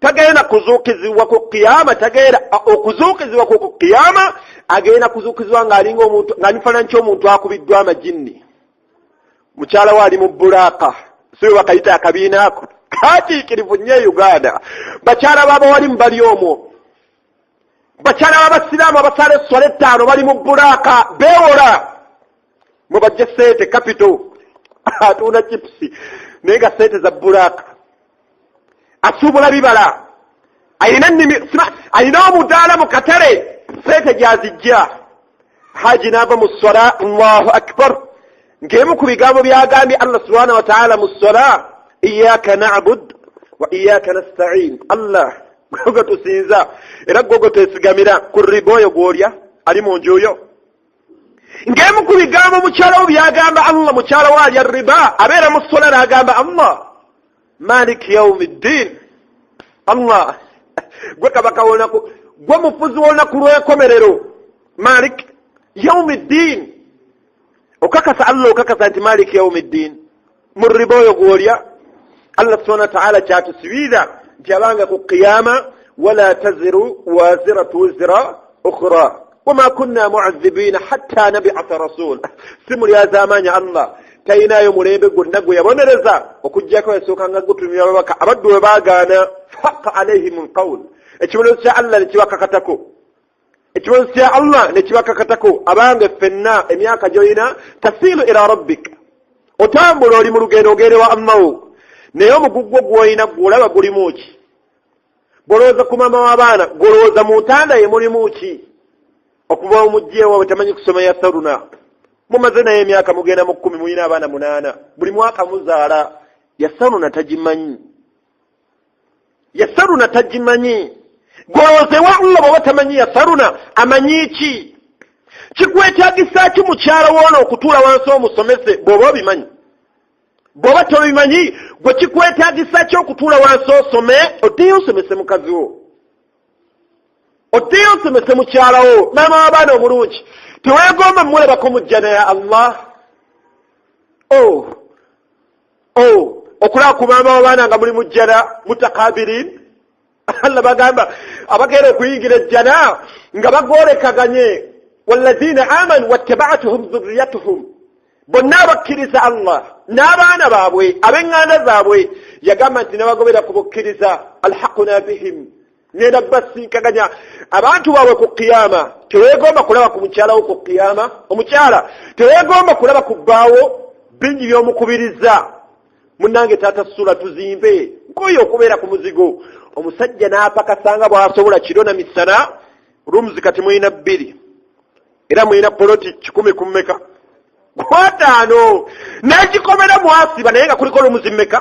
tagenda kuzuukizibwa ku qiyama, tagenda okuzuukizibwa ku qiyama, agenda kuzuukizibwa ng'alinga omuntu ng'anifaanana ky'omuntu akubiddwa amajinni. Mukyala we ali mu bulaaka siwe bakayita akabiina ako kakiikirivu nnyo Uganda. Bakyala b'abawalimu bali omwo, bakyala b'abasiraamu abasala esswala 5 bali mu bulaaka beewola. Mwe bajja sente capital atunda chipusi naye nga sente za bulaaka, asuubula bibala, ayina omudaala mu katale sente gyazijja. Haji n'ava mu swala, Allahu akbar, ng'emu ku bigambo byagambye Allah subhanahu wa ta'ala mu swala, iyyaka na'bud wa iyyaka nasta'in. Allah gwe tusinza era gwe twesigamira. Ku riba oyo gw'olya ali mu nju yo. Ng'emu ku bigambo mukyala wo byagamba Allah, mukyala wo alya riba abeera mu swala n'agamba Allah Malik yawmiddin. Allah gwe kabaka w'olunaku, gwe mufuzi w'olunaku lw'enkomerero, Malik yawmiddin. Okakasa Allah, okakasa nti Malik yawmiddin. Mu riba oyo gw'olya Allah subhanahu wa ta'ala kyatusubiza nti abanga ku qiyama wala taziru waziratu wizra ukhra wama kunna mu'adhibina hatta nab'atha rasul. Simu lyazamanya Allah tayinayo mulembe gwonna gwe yabonereza okujjako yasookanga gutumira ababaka abaddu we baagaana faqqa alayhim alqawl. Ekibonerezo kya Allah ne kibakakatako, ekibonerezo kya Allah ne kibakakatako. Abange ffenna emyaka gy'olina tasiilu ila rabbik, otambula oli mu lugendo ogende wa Allah, naye omuguggo gw'olina gw'olaba gulimu ki? Golowooza ku maama w'abaana, golowooza mu ntanda ye mulimu ki? Okuva omugjeewo bwe tamanyi kusoma yasaruna, mumaze naye emyaka mugenda mu 10, mulina abaana 8, buli mwaka muzaala. Yasaruna tagimanyi, yasaruna tagimanyi. Golowooze wa Allah bw'oba tamanyi yasaruna amanyi ki? Kikwetaagisa ki mukyala w'ono okutuula wansi omusomese bw'oba obimanyi? Bw'oba tobimanyi gwe kikwetaagisa ki okutuula wansi osome? Oddeyo osomese mukazi wo, oddeyo osomese mukyala wo, maama w'abaana omulungi. Teweegomba mulabako mu jjana ya Allah. Okulaba ku maama w'abaana nga muli mu jjana mutakabilin. Allah bagamba abagenda okuyingira ejjana nga bagoolekaganye, walladhina amanu wattaba'atuhum dhurriyyatuhum, bonna abakkiriza Allah n'abaana baabwe ab'eŋŋanda zaabwe. Yagamba nti nabagobera ku bukkiriza alhaquna bihim, ngenda basinkaganya abantu baabwe ku qiyama. Teweegomba kulaba ku mukyala wo ku qiyama, omukyala teweegomba kulaba ku bbaawo bingi by'omukubiriza. Munnange taata sula tuzimbe nkooyo okubeera ku muzigo. Omusajja n'apakasanga bw'asobola kiro na misana, rumuzi kati mulina 2 era mulina poloti 10 ku mmeka 5 n'ekikomera mwasiba naye nga kuliko rumuzi mmeka.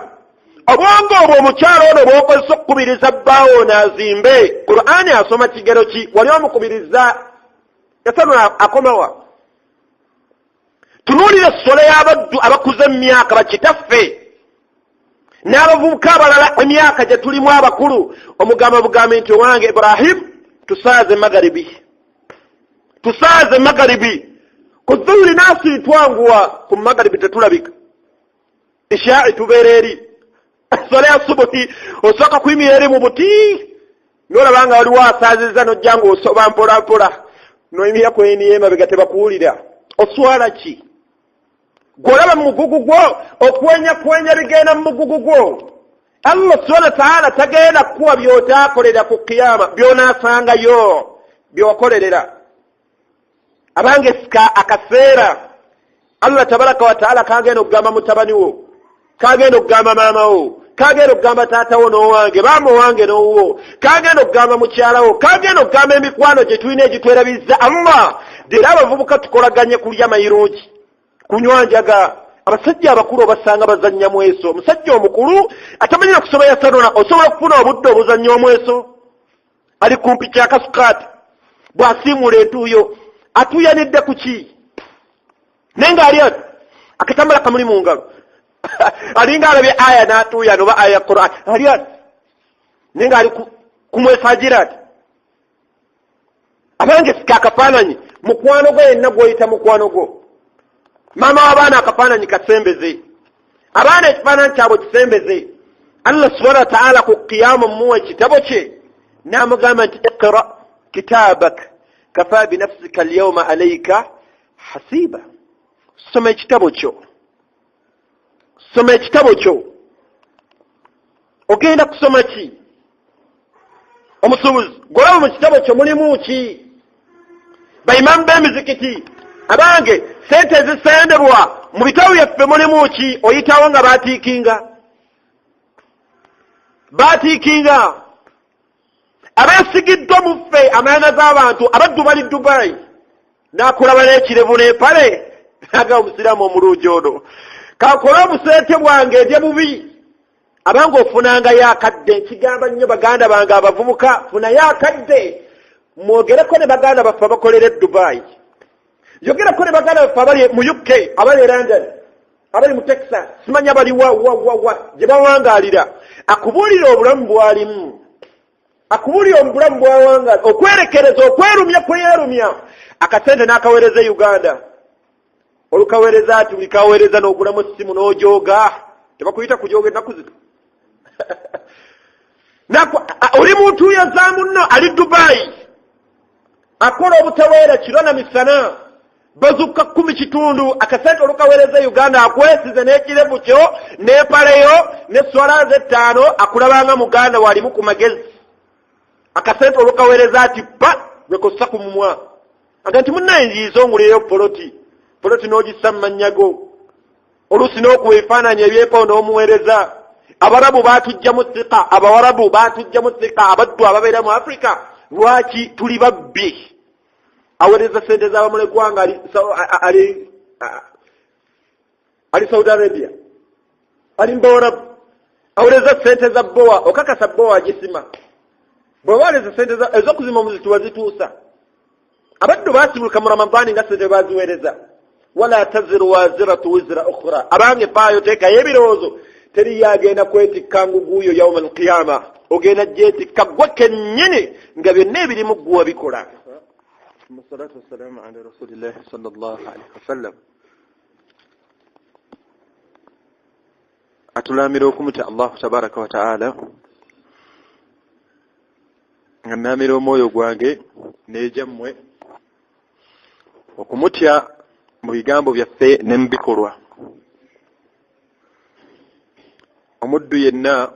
Obwongo obwo omukyala ono bw'okozesa okukubiriza bbaawo n'azimbe, Qur'ani asoma kigero ki? Wali omukubiriza yasana akomawa? Tunuulira essole y'abaddu abakuze emyaka bakitaffe n'abavubuka abalala emyaka gye tulimu abakulu. Omugamba bugambe nti owange Ibrahim tusaaze magharibi, tusaaze magharibi. Ku dhuhuri naasi twanguwa, ku magharibi tetulabika. Isha'i tubeera eri, essole ya subuhi osooka kuyimira eri mu buti n'olabanga waliwo asaaziza n'ojja ng'osoba mpola mpola n'oyimira kweni emabega tebakuwulira. Oswala ki? Gw'olaba mu mugugu gwo, okwenya bigenda mu mugugu gwo. Allah subhanahu wa ta'ala tagenda kuwa by'otaakolera ku qiyama, by'onaasangayo by'okolerera. Abange sika akaseera Allah tabaraka wa ta'ala kagenda okugamba mutabani wo, kagenda okugamba maama wo, kagenda okugamba taata wo n'owange, maama wange n'owwo, kagenda okugamba mukyala wo, kagenda okugamba emikwano gye tulina egitwerabizza Allah. Era abavubuka tukolaganye kulya mayirungi, kunywa njaga. Abasajja abakulu obasanga bazannya mweso. Omusajja omukulu atamanyira kusoma yasanona, osobola okufuna obudde obuzannya omweso. Ali kumpi kyakasukaati, bw'asiimula entuuyo atuuyanidde ku ki? Naye ng'ali ati akatambala kamuli mu ngalo, alinga alabye aya n'atuuya noba aya ya Qur'an ali nenga ali kumwesagira abange sika akafaananyi mukwano gwe yenna gw'oyita mukwano gwo maama w'abaana akafaananyi kasembeze abaana ekifaananyi kyabwe kisembeze Allah subhanahu wa ta'ala ku qiyama muwe kitabo kye n'amugamba nti iqra kitabak kafa binafsika alyawma alayka hasiba soma ekitabo kyo ogenda kusoma ki omusuubuzi golaba mu kitabo kyo mulimu ki baimamu b'emizikiti abange sente ezisendebwa mu bitabo byaffe mulimu ki oyitawo nga baatiikinga abeesigiddwa mu ffe amayanga z'abantu abaddu bali Dubai n'akulaba n'ekirevu n'empale naga omusiraamu omulungi ono kankole obusente bwange edye bubi abanga ofunanga yakadde nkigamba nnyo baganda bange abavubuka funa yakadde mwogereko ne baganda baffe abakolera Dubai yogereko ne baganda baffe abali mu UK abali e London abali mu Texas simanya bali wa gye bawangaalira akubuulira obulamu bwalimu akubuulira obulamu bwawangala okwerekereza okwerumya kweyerumya akasente n'akaweereza Uganda olukaweereza ati buli kaweereza n'ogulamu essimu n'ojooga tebakuyita kujooga ennaku zino oli muntu yaza munno ali Dubai akola obutaweera kiro na misana bazukka 10 kitundu akasente olukaweereza Uganda akwesize n'ekirevu kyo n'empaleyo ne swala ze 5 akulabanga muganda walimu ku magezi akasente olukaweereza ati pa lwekossa ku mumwa aganti munnaye nziyizonguleyo poloti n'ogissa mu mannyago oluusi n'okuwa ebifaananyi ebyepo n'omuweereza abarabu baatujja mu sika abawarabu baatujja mu sika abaddu ababeera mu Afrika lwaki tuli babbi aweereza sente z'abamule gwanga ali Saudi Arabia ali mbawarabu aweereza sente za bowa okakasa bowa agisima bwewaweereza sente ez'okuzima omuzito wazituusa abaddu baasibuluka mu Ramadani nga sente baziweereza wala taziru waziratu wizra ukhra abange paayo teekayo ebirowoozo teri yagenda kwetikka nguguuyo yawma alqiyama ogenda gyetikka gwe kennyini nga byonna ebirimu gwe wabikola. Wassalatu wassalamu ala rasulillahi sallallahu alaihi wasallam. Atulamira okumuta Allahu tabaraka wa ta'ala nga namira omwoyo gwange n'ejammwe okumutya mu bigambo byaffe ne mu bikolwa. Omuddu yenna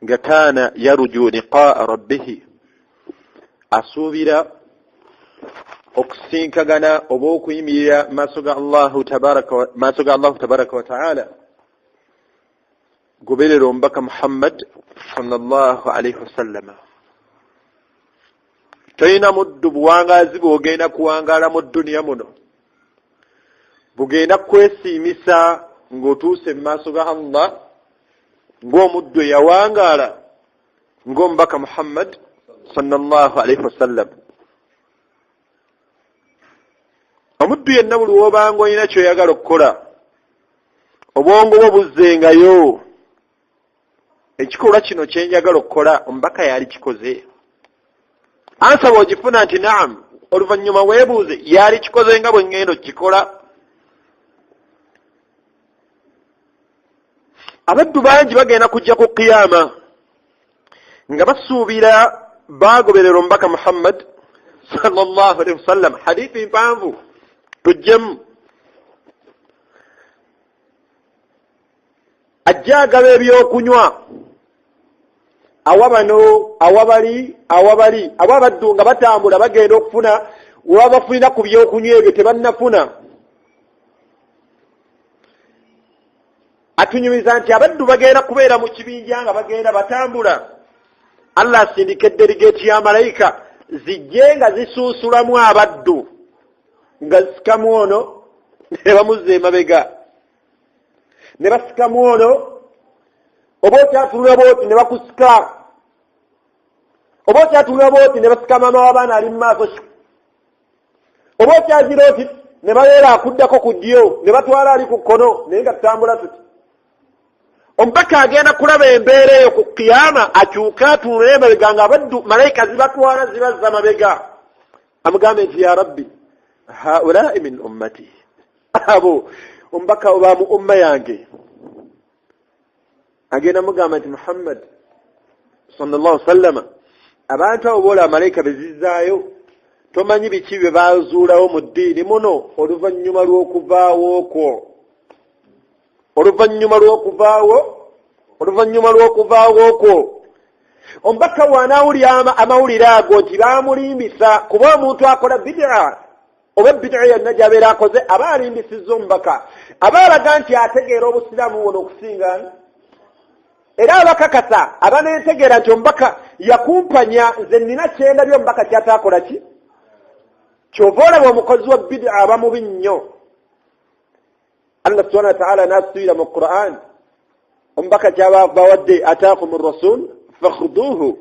nga kaana yaruju liqaa rabbihi asuubira okusinkagana oba okuyimirira maaso ga Allahu tabaraka wa ta'ala goberera omubaka Muhammad sallallahu alaihi wasallama. Toyina muddu buwangaazi bw'ogenda kuwangaala mu dduniya muno bugenda kwesiimisa ng'otuuse mu maaso ga Allah ng'omuddu eyawangaala ng'omubaka Muhammad sallallahu alaihi wasallam. Omuddu yenna buli w'obanga olina ky'oyagala okukola obwongo bwo buzzengayo ekikolwa kino kye njagala okukola omubaka yali kikoze. Ansaba ogifuna nti naam oluvannyuma weebuuze yali kikoze nga bwe ngenda okikola. Abaddu bangi bagenda kujja ku qiyama nga basuubira bagoberera omubaka Muhammad sallallahu alaihi wasallam. Hadithi mpanvu tujjemu ajja agaba ebyokunywa awabali abo abaddu nga batambula bagenda okufuna waba bafunira ku byokunywa ebyo tebannafuna. Atunyumiza nti abaddu bagenda kubeera mu kibinja nga bagenda batambula Allah asindika delegate ya malayika zijje nga zisuusulamu abaddu nga zisikamu ono ne bamuzza emabega ne basikamu ono oba okyatunula booti ne bakusika oba okyatunula booti ne basika maama w'abaana ali mu maaso oba okyazira oti ne babeera akuddako ku ddyo ne batwala ali ku kkono naye nga tutambula tuti. Omubaka agenda kulaba embeera eyo ku kiyama akyuka atunula emabega nga abaddu malayika zibatwala zibazza mabega amugambe nti ya rabbi haulai min ummati, abo omubaka oba mu umma yange. Agenda mugamba nti Muhammad sallallahu alaihi wasallam abantu abo bola malayika bezizaayo tomanyi biki bye bazuulawo mu ddiini muno oluvannyuma lw'okuvaawo okwo. Omubaka wanaawulira amawulire ago nti baamulimbisa kuba omuntu akola bid'a oba bid'a yonna gy'abeera akoze aba alimbisizza omubaka, aba alaga nti ategeera obusiraamu buno okusinga, era abakakasa aba n'entegeera nti omubaka yakumpanya nze nnina kyendabye omubaka kyataakola ki. Kyova olaba omukozi wa bid'a aba mubi nnyo. Allah subhanahu wa ta'ala n'asuubira mu Qur'an omubaka kyaba bawadde ataakum ar-rasul fakhuduhu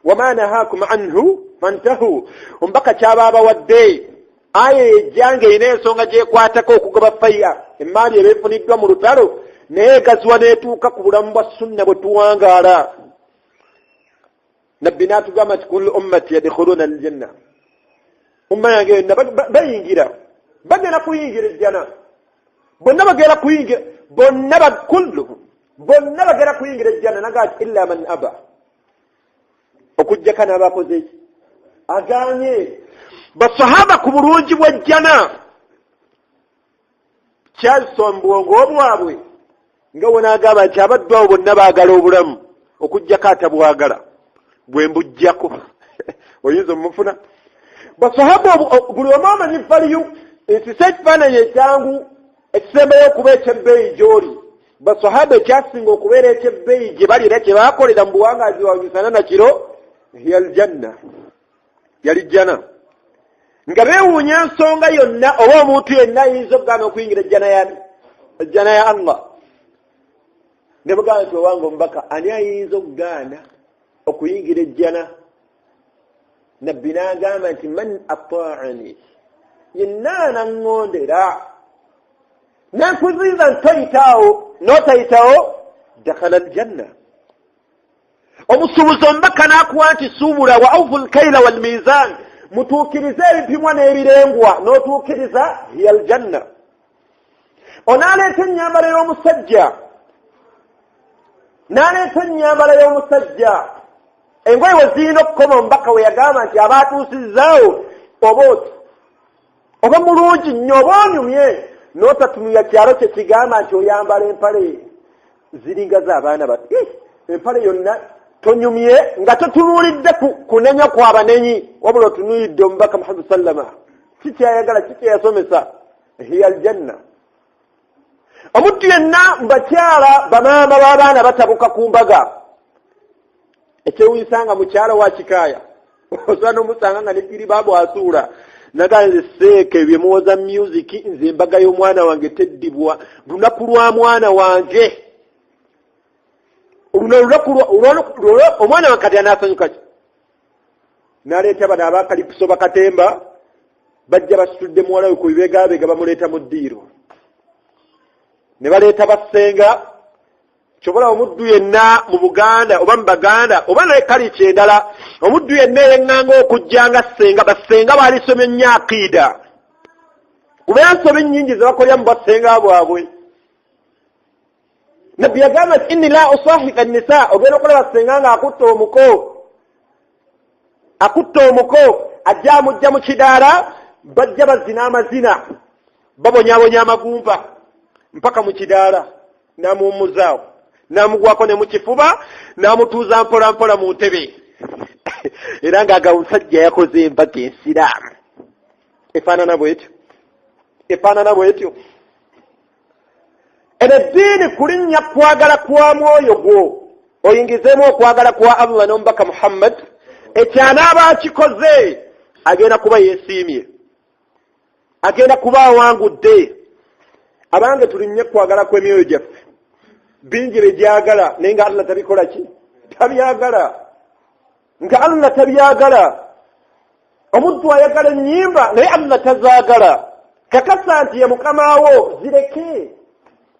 wama nahakum anhu fantahu. Omubaka kyaba bawadde aya ejjange erina ensonga gyekwatako okugaba faya emaali ebeefuniddwa mu lutalo naye egaziwa n'etuuka ku bulamu bwa sunna bwe tuwangaala. Nabbi n'atugamba nti kullu ummati yadkhuluna aljanna, umma yange yonna bayingira, bagenda kuyingira ejjana, bonna bagenda kuyingira, bonna bagenda kuyingira ejjana. Nagati illa man aba, okujjako n'abakoze eki agaanye. Basahaba ku bulungi bw'ejjana kyasombuwongo obwabwe nga wonaagamba nti abaddu abo bonna baagala obulamu okujjako atabwagala bwe mbujjako oyinza omufuna. Basahaba buli omu amanyi valiyu ensisa ekifaananyi ekyangu ekisembayo okuba ekyebbeeyi gy'oli. Basahaba ekyasinga okubeera ekyebbeeyi gye bali era kye baakolera mu buwangaazi bwabwe misana na kiro hiya aljanna, yali jjana. Nga beewuunya ensonga yonna oba omuntu yenna ayinza okugaana okuyingira ejjana ya Allah. Ne bugamba nti owange omubaka ani ayinza okugaana okuyingira ejjana? Nabbi n'agamba nti man ata'ani, yenna anaŋŋondera n'ankuziriza ntoyitawo n'otayitawo dakhala aljanna. Omusuubuzi omubaka n'akuwa nti suubula wa awfu lkaila walmizan, mutuukirize ebipimwa n'ebirengwa n'otuukiriza hiya aljanna. Onaaleeta ennyambala y'omusajja, engoye we zirina okukoma omubaka we yagamba nti aba atuusizzaawo oba mulungi nnyo oba onyumye n'otatunulira kyalo kye kigamba nti oyambala empale ziringa z'abaana bato. Empale yonna tonyumye nga totunuulidde kunenya kw'abanenyi wabula otunuulidde omubaka Muhammad sallama. Kikyayagala, kikyayasomesa hiya aljanna. Omuntu yenna mubakyala bamaama b'abaana batabuka ku mbaga, ekyewunyisa nga mukyala wa kikaaya osobola n'omusanga nga ne firibabu asuula naga nze seeke bye muwoza music, nze embaga y'omwana wange teddibwa, lunaku lwa mwana wange. Omwana wange kati anaasanyuka ki? N'aleeta bano abakalipiso bakatemba bajja basitudde muwala we ku bibegaabega bamuleeta mu ddiiro, ne baleeta bassenga. Kyobola omuddu yenna mu Buganda oba mu Baganda oba ne kaliki endala, omuddu yenna eyeŋŋanga okujja nga ssenga, bassenga baalisomye nnyo akiida kuba ensobi nnyingi ze bakolera mu bassenga bwabwe. Nabbi yagamba nti inni la usahika nisa, ogenda okulaba bassenga nga akutta omuko ajja amujja mu kidaala, bajja bazina amazina babonyabonya amagumba mpaka mu kidaala, n'amuwummuzaawo n'amugwako ne mu kifuba n'amutuuza mpola mpola mu ntebe era ng'aga omusajja yakoze embaga ensiraamu efaanana bwetyo. Eno eddiini kulinnya kwagala kwa mwoyo gwo oyingizeemu okwagala kwa Allah n'omubaka Muhammad, ekyanaaba akikoze agenda kuba yeesiimye, agenda kuba awangudde. Abange tulinnye kwagala kw'emyoyo gyaffe, bingi by'egyagala naye nga Allah tabikola ki? Tabyagala. Nga Allah tabyagala. Omuntu ayagala ennyimba naye Allah tazaagala. kakasa nti ye mukama wo zireke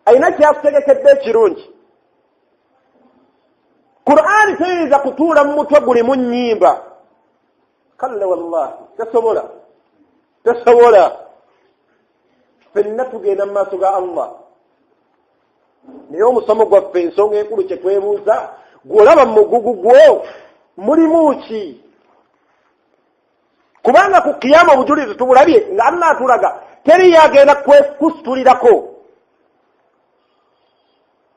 ayina kyakutegekedde ekirungi. Qur'ani teyinza kutuula mu mutwe gulimu nnyimba. Kalla wallahi tesobola. Ffenna tugenda mu maaso ga Allah. Naye omusomo gwaffe ensonga enkulu kye twebuuza, gw'olaba mu mugugu gwo mulimu ki? Kubanga ku kiyama obujulizi tubulabye nga Allah atulaga teri yagenda kusitulirako.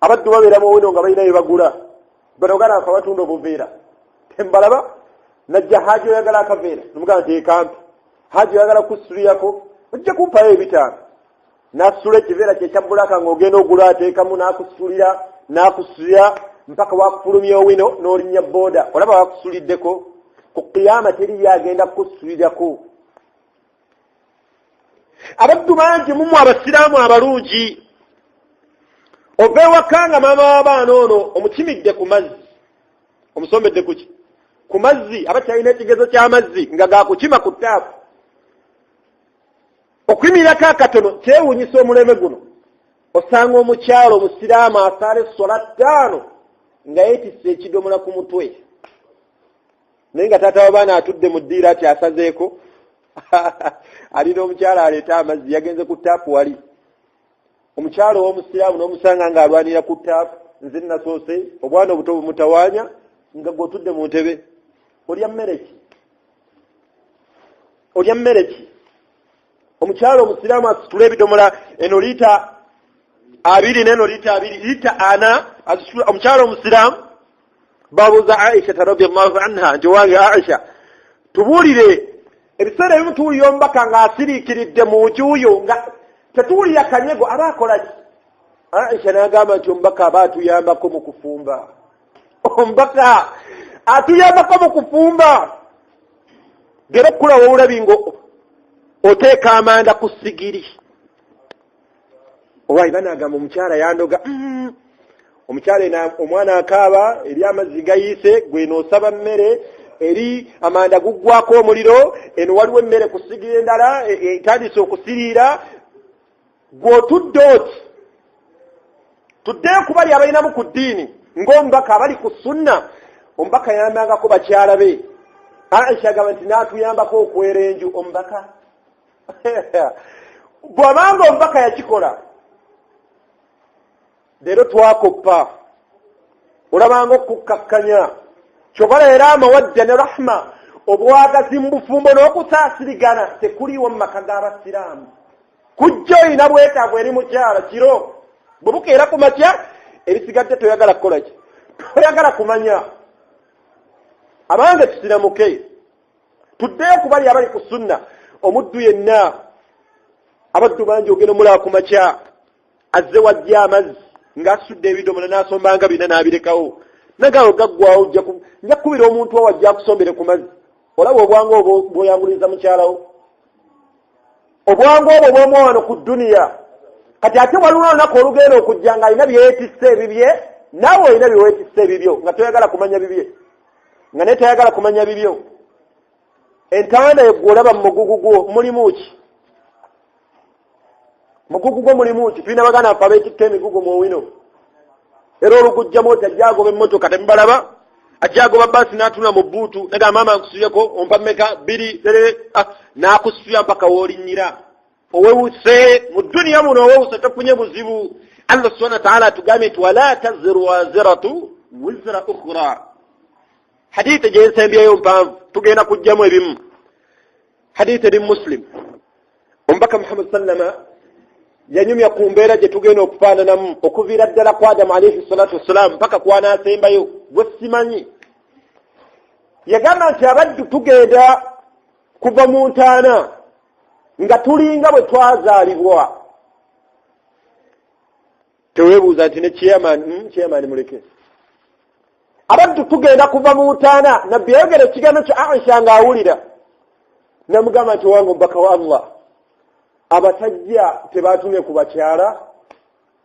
Abaddu babeera mu wino nga balina bye bagula. Bano gana afa batunda obuveera. Tembalaba najja Haji oyagala akaveera. Nomugamba nti ekampi. Haji oyagala kusitulirako. Ojja kumpayo ebitaano. N'asitula ekiveera kye kya bbulaka ng'ogenda ogula ateekamu n'akusitulira mpaka wakufulumya owino n'olinnya booda. Olaba wakusuliddeko. Ku kiyama teri yagenda kusitulirako. Abaddu bangi mumu abasiraamu abalungi. Ova ewaka nga maama w'abaana ono omukimidde ku mazzi. Omusombedde kuki? Ku mazzi abakyalina ekigezo ky'amazzi nga gaakukima ku ttaapu. Okuyimirako akatono kyewuunyisa omuleme guno. Osanga omukyalo omusiraamu asaala essola 5 nga yeetisse ekidomola ku mutwe. Naye nga taata w'abaana atudde mu ddiiro ati asazeeko. Alina omukyala aleeta amazzi yagenze ku ttaapu wali. Omukyalo w'omusiraamu n'omusanga ng'alwanira ku ttaapu. Nze nasoose obwana obuto bumutawaanya nga gw'otudde mu ntebe. Olya mmere ki? Omukyalo omusiraamu asitula ebidomola eno liita 2 n'eno liita 2, liita 4 asitula. Omukyalo omusiraamu babuuza Aisha radhiyallahu anha nti wange Aisha tubuulire ebiseera ebimu tuwulira omubaka ng'asiriikiridde mu njuuyo nga tetuwulira kanyego aba akola ki? Aisha n'agamba nti omubaka aba atuyambako mu kufumba. Omubaka atuyambako mu kufumba. Gera okula wawulabi ngo oteeka amanda ku sigiri. Olwayi banagamba omukyala yandoga. Omukyala omwana akaaba eri amazzi gayiise gwe noosaba mmere eri amanda guggwako omuliro eno waliwo emmere ku sigiri endala etandise okusiriira gw'otudde oti. Tuddeyo kubali abalinamu ku ddiini ng'omubaka abali ku sunna. Omubaka yambangako bakyala be. Aisha agamba nti n'atuyambako okwera enju omubaka. Bw'abanga omubaka yakikola leero twakoppa. Olabanga okukkakkanya kyobala era amawadda ne rahma obwagazi mu bufumbo n'okusaasirigana tekuliiwo mu maka g'abasiraamu. Kujja olina bwetaavu eri mukyala kiro bwe bukeera ku makya ebisigadde toyagala kukola ki? Toyagala kumanya. Abange tusiramuke tuddeyo ku bali abali ku sunna. Omuddu yenna abaddu bangi ogenda omulaba ku makya azze wajja amazzi ng'asudde ebidomola n'asombanga bina n'abirekawo. Nagalo gaggwawo nja kubira omuntu owajja akusombere ku mazzi. Olaba obwangu obwo bw'oyanguliza mukyalawo. Obwangu obwo bw'omuwano ku dduniya. Kati ate waliwo olunaku olugenda okujja ng'alina byeyeetisse ebibye, naawe olina byeweetisse ebibyo nga toyagala kumanya bibye. Nga naye toyagala kumanya bibyo. Entanda yeggw'olaba mu mugugu gwo mulimu ki? Mugugu gwo mulimu ki? Tulina bagana afe abeetitta emigugu mu wino. Era olugujjamu oti ajja agoba emmotoka temubalaba? Ajja agoba bbaasi n'atula mu bbuutu naga maama nkusubyeko ompa mmeka 2 n'akusubya mpaka w'olinnyira. Owewuse mu dduniya muno owewuse tofunye buzibu. Allah subhanahu wa ta'ala atugambye nti wala taziru waziratu wizra ukhra. Hadithi gyensembyeyo mpanvu tugenda kujjamu ebimu. Hadithi eri Muslim. Omubaka Muhammad sallama yanyumya ku mbeera gye tugenda okufaananamu okuviira ddala ku Adamu alayhi salatu wassalam mpaka kwanaasembayo gwe simanyi. Yagamba nti abaddu tugenda kuva mu ntaana nga tulinga bwe twazaalibwa. Teweebuuza nti ne chairman muleke. Abaddu tugenda kuva mu ntaana nabbi yayogera ekigambo kya Aisha ng'awulira. Namugamba nti wange omubaka wa Allah abasajja tebatumye ku bakyala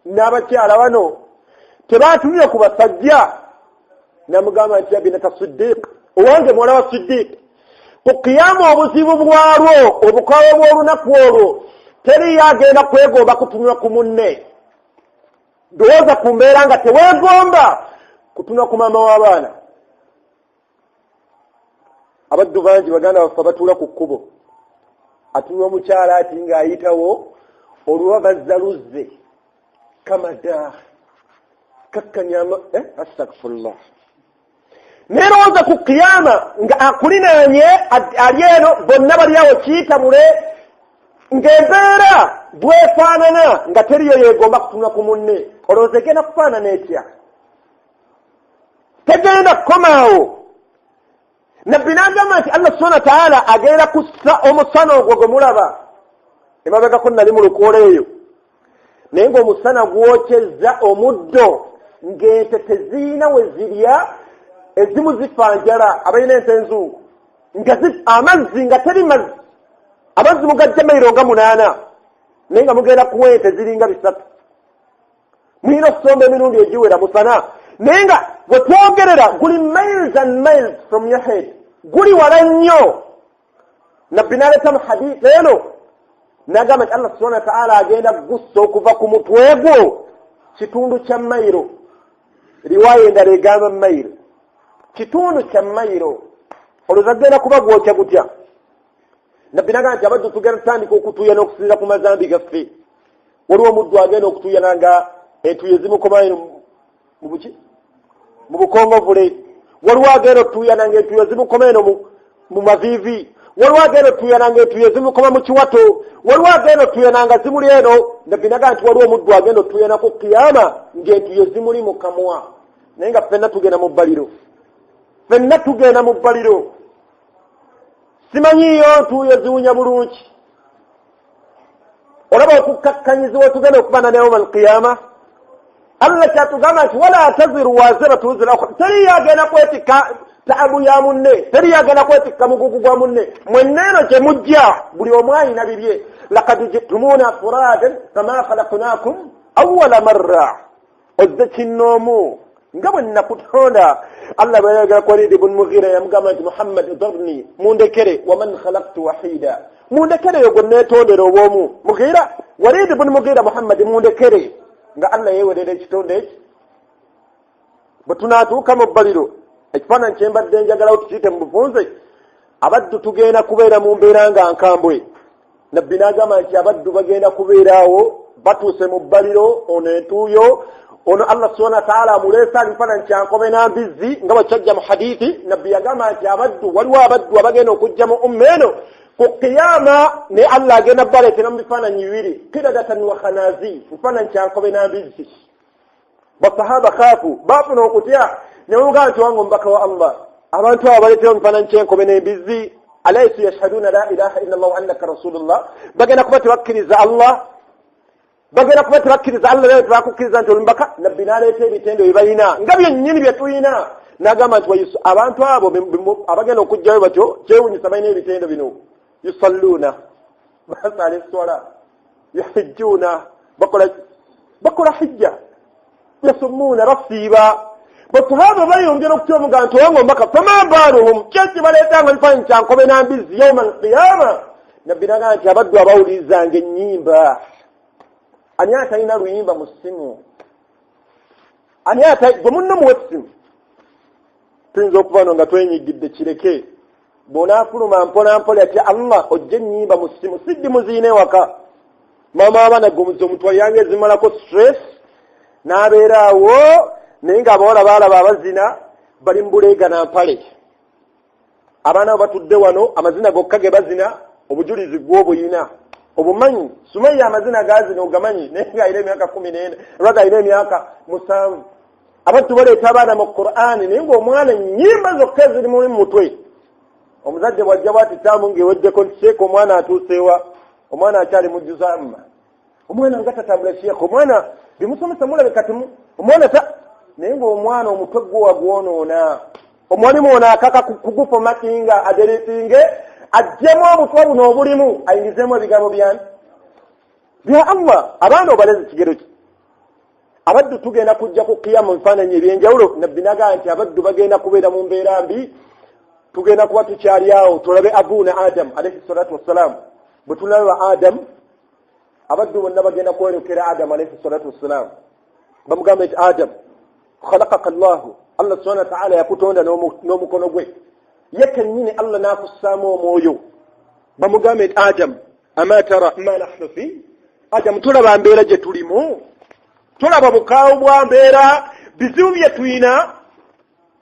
n'abakyala bano tebatumye ku basajja. Namugamba nti abinaka Siddiq owange muwala wa Siddiq ku kiyama obuzibu bwalwo obukawe bw'olunaku olwo teri yagenda kwegomba kutunula ku munne ndowooza ku mbeera nga teweegomba kutunula ku maama w'abaana. Abaddu bangi baganda baffe batuula ku kkubo atunula omukyala ati ng'ayitawo olwa bazza luzze kamada kakkanyama astagfirullah nerowooza ku kiyama nga akulinaanye ali eno bonna bali awo kiyitamule ng'embeera bwefaanana nga teriyo yeegomba kutunula ku munne olowooza egenda kufaanana etya? tegenda kukomaawo. Nabbi n'agamba nti Allah subhanahu wa ta'ala agenda kussa omusana ogwo gwe mulaba emabegako nali mu lukoola eyo naye ng'omusana gwokyezza omuddo ng'ente teziina we zirya ezimu zifa njala abalina ente enzungu amazzi nga teri mazzi amazzi mugajja mayiro nga 8 naye nga mugenda kuwa ente ziringa 3 mulina okusomba emirundi egiwera musana naye nga bwe twogerera guli miles and miles from your head guli wala nnyo. Nabbi n'aleeta mu hadisi eno n'agamba nti Allah subhanahu wa ta'ala agenda gussa okuva ku mutwe gwo kitundu kya mayiro. Riwaya endala egamba mayiro kitundu kya mayiro olowooza agenda kuba gwokya gutya? Nabbi n'agamba nti abaddu tugenda tutandika okutuuya n'okusinza ku mazambi gaffe. Waliwo omuddu agenda okutuuyana nga entuuyo zimukomayo mu buki mu bukongovule. Waliwo agenda otuuyana ng'entuuyo zimukomayo mu maviivi. Waliwo agenda otuuyana ng'entuuyo zimukoma mu kiwato. Waliwo agenda otuuyana nga zimuli eno. Nabbi n'agamba nti waliwo omuddu agenda otuuyana ku kiyama ng'entuuyo zimuli mu kamwa. Naye nga ffenna tugenda mu bbaliro. Ffenna tugenda mu bbaliro. Simanyiyo ntuuyo ziwunya bulungi. Olaba okukkakkanyizibwa otugenda okubaana ne yawmal qiyama. Allah kyatugamba nti wala taziru waziratu wizra ukhra. Teri yagenda kwetikka taabu ya munne, teri yagenda kwetikka mugugu gwa munne. Mwenneeno gye mujja buli omu alina bibye. Laqad jitumuna furadan kama khalaqnakum awwala marra. Ozze kinnoomu nga bwe nakutonda. Allah bwe yayogera ku Walid ibn Mughira yamugamba nti Muhammad dharni mundekere wa man khalaqtu wahida. Mundekere yo gwe neetondera obwomu. Mughira Walid ibn Mughira Muhammad mundekere nga Allah yeewerera ekitonde eki. Bwe tunaatuuka mu bbaliro ekifaananyi kye mbadde njagala tukiyite mu bufunze abaddu tugenda kubeera mu mbeera nga nkambwe. Nabbi n'agamba nti abaddu bagenda kubeeraawo batuuse mu bbaliro ono entuuyo ono Allah subhanahu wa ta'ala amuleesa alifaananyi kya nkobe n'ambizzi nga bwe kyajja mu hadiisi. Nabbi yagamba nti abaddu waliwo abaddu abagenda okujja mu umma eno ku kiyama ne Allah agenda baleetera mu bifaananyi bibiri kiradatan wa khanazi bifaananyi kya nkobe n'ambizzi. Basahaba khaafu baafuna okutya ne bamugamba nti wange omubaka wa Allah abantu abo baleetera mu bifaananyi ky'enkobe n'embizzi alaysu yashhaduna la ilaha illa Allah wa annaka rasulullah. Bagenda kuba tebakkiriza Allah bagenda kuba tebakkiriza Allah naye tebakukkiriza nti olumubaka. Nabbi n'aleeta ebitendo bye balina nga byennyini bye tulina n'agamba nti abantu abo abagenda okujjayo batyo kyewunyisa balina ebitendo bino yusalluna basala eswala yahijjuna bakola hijja yasummuuna basiiba. Basahaba bayongera okutya omugamba nti owange omubaka fama baaluhum kyeki baleetanga ebifaananyi kya nkobe n'ambizzi yawma alqiyama. Nabbi n'agamba nti abaddu abawulirizanga ennyimba. Ani atalina luyimba mu ssimu? Ani gwe munno muwe essimu? Tuyinza okuba no nga twenyigidde kireke. Bw'onaafuluma mpola mpola ati Allah ojje ennyimba mu ssimu siddi muziine waka. Maama abaana gwe omutwali yange ezimalako stress n'abeeraawo naye ng'abawala baalaba abazina bali mu buleega na mpale. Abaana abo batudde wano amazina gokka ge bazina obujulizi gw'obuyina obumanyi. Sumayya amazina gazina ogamanyi naye ng'alina emyaka 14 lwaga alina emyaka 7. Abantu baleeta abaana mu Qur'ani naye ng'omwana ennyimba zokka eziri mu mutwe. Omuzadde bw'ajja bw'ati taamu ng'ewejjeko nti sheeka omwana atuuseewa omwana akyali mujjuza amma omwana nga tatambula sheeka omwana bimusomesa mulabe kati omwana naye ng'omwana omutwe gwo wagwonoona. Omwalimu ono akaka kugufomatinga aderitinge ajjemu obutwa buno obulimu ayingizeemu ebigambo bya Allah. Abaana obalezi kigero ki? Abaddu tugenda kujja ku kiyama mu bifaananyi ebyenjawulo. Nabbi n'agamba nti abaddu bagenda kubeera mu mbeera mbi. Tugenda kuba tukyali awo tulabe abuna Adam alayhi salatu wassalam. Bwe tulaba Adam abaddu bonna bagenda kwerekera Adamu alayhi salatu wassalam bamugamba nti Adamu khalaqaka Allah subhanahu wa ta'ala yakutonda n'omukono gwe ye kennyini Allah n'akussaamu omwoyo bamugamba nti Adamu ama tara ma nahnu fi Adamu tulaba mbeera gye tulimu tulaba bukaawu bwa mbeera bizibu bye tuyina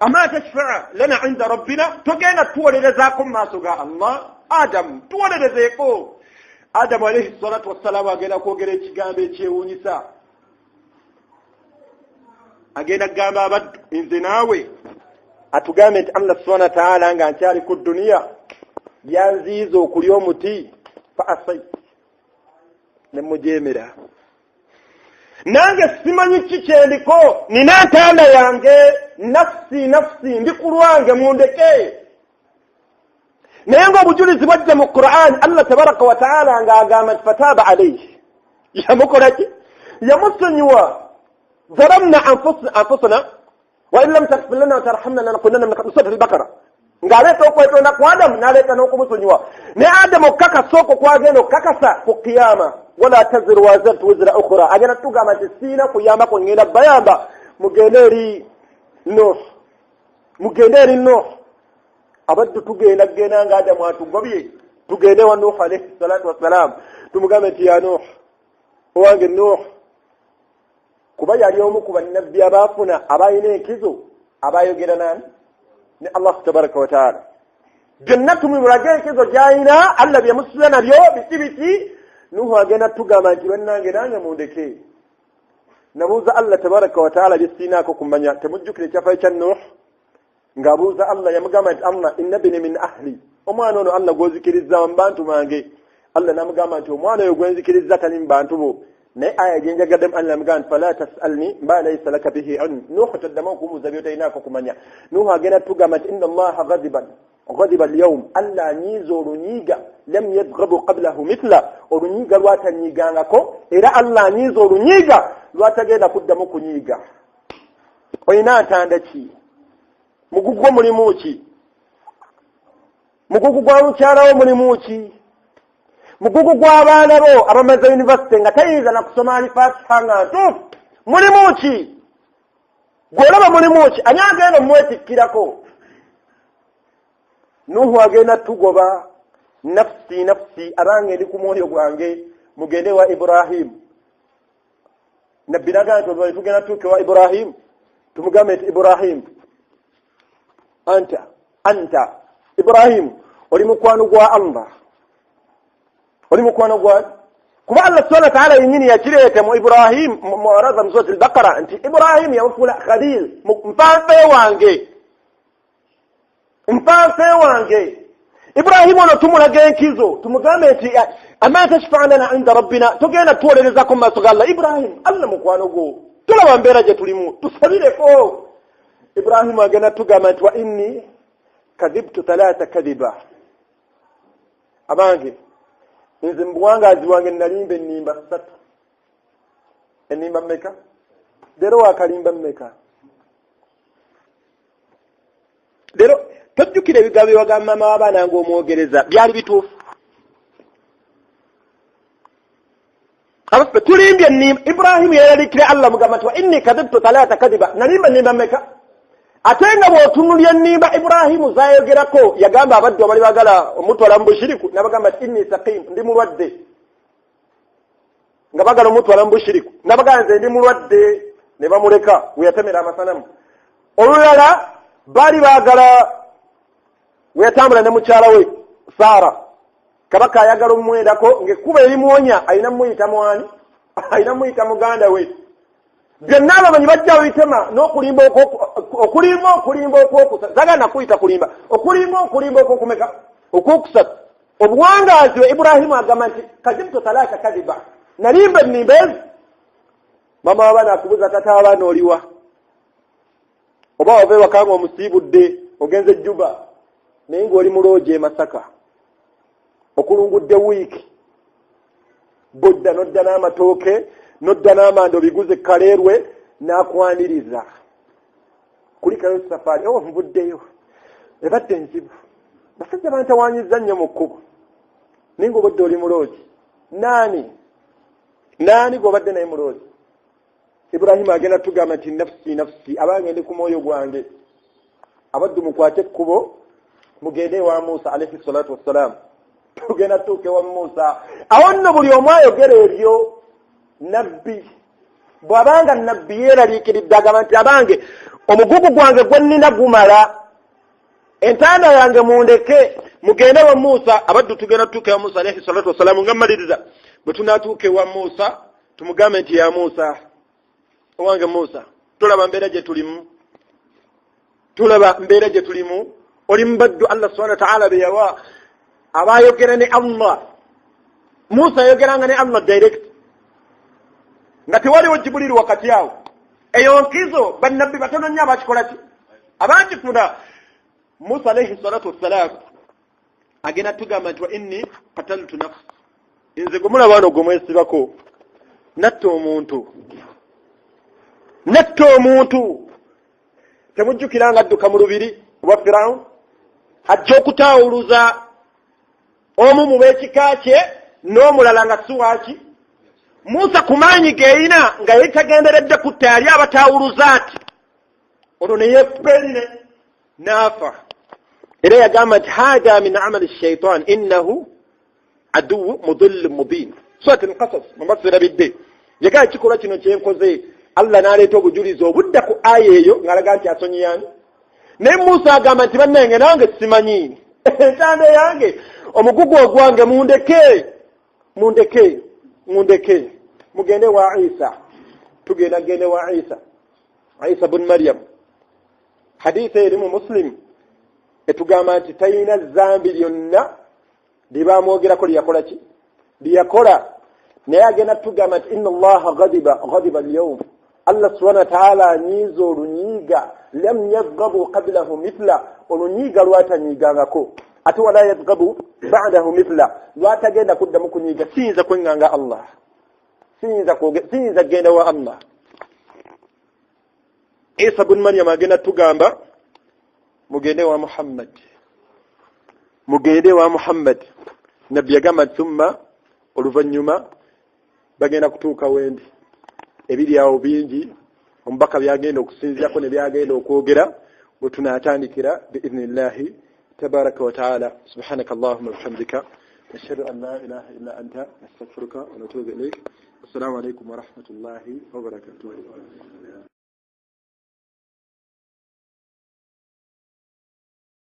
ama tashfa'a lana 'inda rabbina tugenda tuwolerezaako mu maaso ga Allah Adamu tuwolerezeeko Adamu alayhi salatu wassalam agenda kwogera ekigambo ekyewuunyisa agenda kugamba abaddu nze naawe atugambe nti Allah subhanahu wa ta'ala nga nkyali ku duniya yanziiza okulya omuti fa asay ne mujeemera nange simanyi ki kyendiko nina ntanda yange nafsi ndi ku lwange mundeke naye ng'obujulizi bwajja mu Qur'an Allah tabaraka wa ta'ala ng'agamba fataba alayhi yamukolaki yamusonyiwa ظلمنا أنفسنا وإن لم تغفر لنا وترحمنا لنكونن من سورة البقرة ngaleta okwetonda ku Adamu naleta n'okumusonyiwa ne Adamu okukakasa okwo kwagenda okukakasa ku kiyama wala taziru waziratu wizra ukhra agenda tugamba nti siina kuyamba ko ngenda bayamba mugende eri Nuh abaddu tugenda nga Adamu atugobye tugende wa Nuh alayhi salatu wassalam tumugambe nti ya Nuh owange Nuh kuba yali omu ku bannabbi abaafuna abayina enkizo abayogera nani ne Allah tabaraka wa ta'ala byonna tumulaga enkizo gyayina Allah byemusula nabyo biti Nuhu agenda tugamba nti bannange nange mundeke nabuuza Allah tabaraka wa ta'ala byesinaako kumanya temujjukire ekyafaayo kya Nuh ng'abuuza Allah yamugamba nti Allah inna bini min ahli omwana ono Allah gw'ozikiriza mu bantu bange Allah namugamba nti omwana oyo gwenzikiriza tali mu bantu bo naye aya gyenjagadde Allah mugamba fala tasalni ma laysa laka bihi ilm Nuhu taddamu kumuuza by'otalinaako kumanya Nuhu agenda tugamba nti inna Allaha ghadiba al-yawm alla nyiiza olunyiiga lam yadghabu qablahu mithla olunyiiga lwatanyiigangako era Allah nyiiza olunyiiga lwatagenda kuddamu kunyiiga olina ntanda ki mugugu mulimu ki mugugu gwa mukyalawo mulimu ki mugugu gw'abaana bo abamaze university nga tayinza na kusoma alifatiha nga ntuufu mulimu ki gw'olaba mulimu ki ani agenda mumwetikkirako Nuhu agenda tugoba nafsi abange eri ku mwoyo gwange mugende wa Ibrahim nabbi nagamba nti olwali tugenda tuuke wa Ibrahim tumugambe nti Ibrahim anta Ibrahim oli mukwano gwa Allah oli mukwano gwa kuba Allah subhanahu wa ta'ala yenyini yakireete mu Ibrahim mu araza mu sura al-Baqara nti Ibrahim yamufuula Khalil mpanfe wange Ibrahim ono tumulaga enkizo tumugambe nti ama tashfa' lana 'inda rabbina tugenda tuwolerezako mu maaso ga Allah Ibrahim Allah mukwano gwo tulaba mbeera gye tulimu tusabireko Ibrahim agenda tugamba nti wa inni kadhibtu thalatha kadhiba abange nze mbuwangazi wange nalimba ennimba 3 ennimba mmeka lero wakalimba mmeka lero tojjukira ebigambo byewagamba mama w'abaana ng'omwogereza byali bituufu abaffe tulimbye ennimba Ibrahim yalalikire Allah mugamba nti wa inni kadhibtu thalatha kadhiba nalimba ennimba mmeka ate nga bw'otunulya ennimba Ibrahimu zaayogerako yagamba abaddu abali baagala omutwala mu bushiriku nabagamba nti inni saqim ndi mulwadde nga bagala omutwala mu bushiriku nabagamba nze ndi mulwadde ne bamuleka weyatemera amasanamu olulala baali baagala weyatambula ne mukyala we Saara kabaka ayagala omumwendako ng'ekkuba erimuwonya ayina muyita mwani ayina muyita muganda we byonna abamanyi bajja bitema n'okulimba okulimba okwokusatu zagana kuyita kulimba okulimba okwokumeka okwokusatu obuwangaazi we Ibrahimu agamba nti kadhibtu thalatha kadhiba nalimba ennimba ezi mama w'abaana akubuza tata w'abaana oliwa oba wava ewaka nga omusiibudde ogenze Juba naye ng'oli mulooje e Masaka okulungudde wiiki bodda nodda n'amatooke nodda n'amanda obiguze Kaleerwe n'akwaniriza kulikayo safari nvuddeyo ebadde enzibu basajja bantawaanyiza nnyo mu kkubo naye ng'obadde oli mulooji naani nani gobadde naye muloozi Ibrahim agenda tugamba nti nafsi abange ndi ku mwoyo gwange abaddu mukwate ekkubo mugende wa Musa alayhi salatu wassalam tugenda tuuke wa Musa awo nno buli omu ayogera ebyo nabbi bw'abanga nabbi yeeraliikiridde agamba nti abange omugugu gwange gwe nnina gumala entanda yange mundeke mugende wa Musa abaddu tugenda tuuke wa Musa alayhi salatu wassalam nga mmaliriza bwe tunaatuuke wa Musa tumugambe nti ya Musa owange Musa tulaba mbeera gye tulimu oli mbaddu Allah subhanahu wa ta'ala be yawa abayogera ne Allah Musa yogeranga ne Allah direct nga tewaliwo Jibril wakati awo eyo nkizo bannabbi batono nnyo abakikola ki abakifuna Musa alayhi salatu wassalam agenda tugamba nti wa inni qataltu nafsi nze gumulaba wano gwemwesibako natta omuntu temujjukira nga adduka mu lubiri wa Firaun ajja okutaawuluza omu mu beekika kye n'omulala nga siwaaki Musa kumaanyi geeyina nga yeetagenderedde kutta yali abataawuluza ati olwo ne yeefuperire n'afa era yagamba nti haada min amali shaitan innahu aduwu mudillu mubin surat al-Qasas mubasirabidde yekaya ekikolwa kino kyenkoze Allah n'aleeta obujulizi obudda ku aya eyo ng'alaga nti asonyiyaani naye Musa agamba nti bannange nange simanyi entanda yange omugugu ogwange mundeke mugende wa Isa gende wa Isa bun Maryam hadisi eri mu Muslim etugamba nti talina zambi lyonna lyebamwogerako lyakola ki lyakola naye agenda tugamba nti inna Allaha ghadiba al-yawm Allah subhanahu wa ta'ala anyiiza olunyiiga lam yadghabu qablahu mithla olunyiiga lwatanyigangako ate wala yadghabu ba'dahu mithla lwatagenda kuddamu kunyiiga siyinza kwenganga Allah siyinza genda wa Allah Isa bun Maryam agenda tugamba mugende wa Muhammad nabbi yagamba thumma oluvannyuma bagenda kutuuka wendi ebiri awo bingi omubaka byagenda okusinziirako ne byagenda okwogera bwe tunaatandikira biidhnillahi tabaraka wa taala subhanaka allahumma bihamdika nashhadu an la ilaha illa anta nastaghfiruka wa natubu ilayk assalamu alaykum wa rahmatullahi wa barakatuh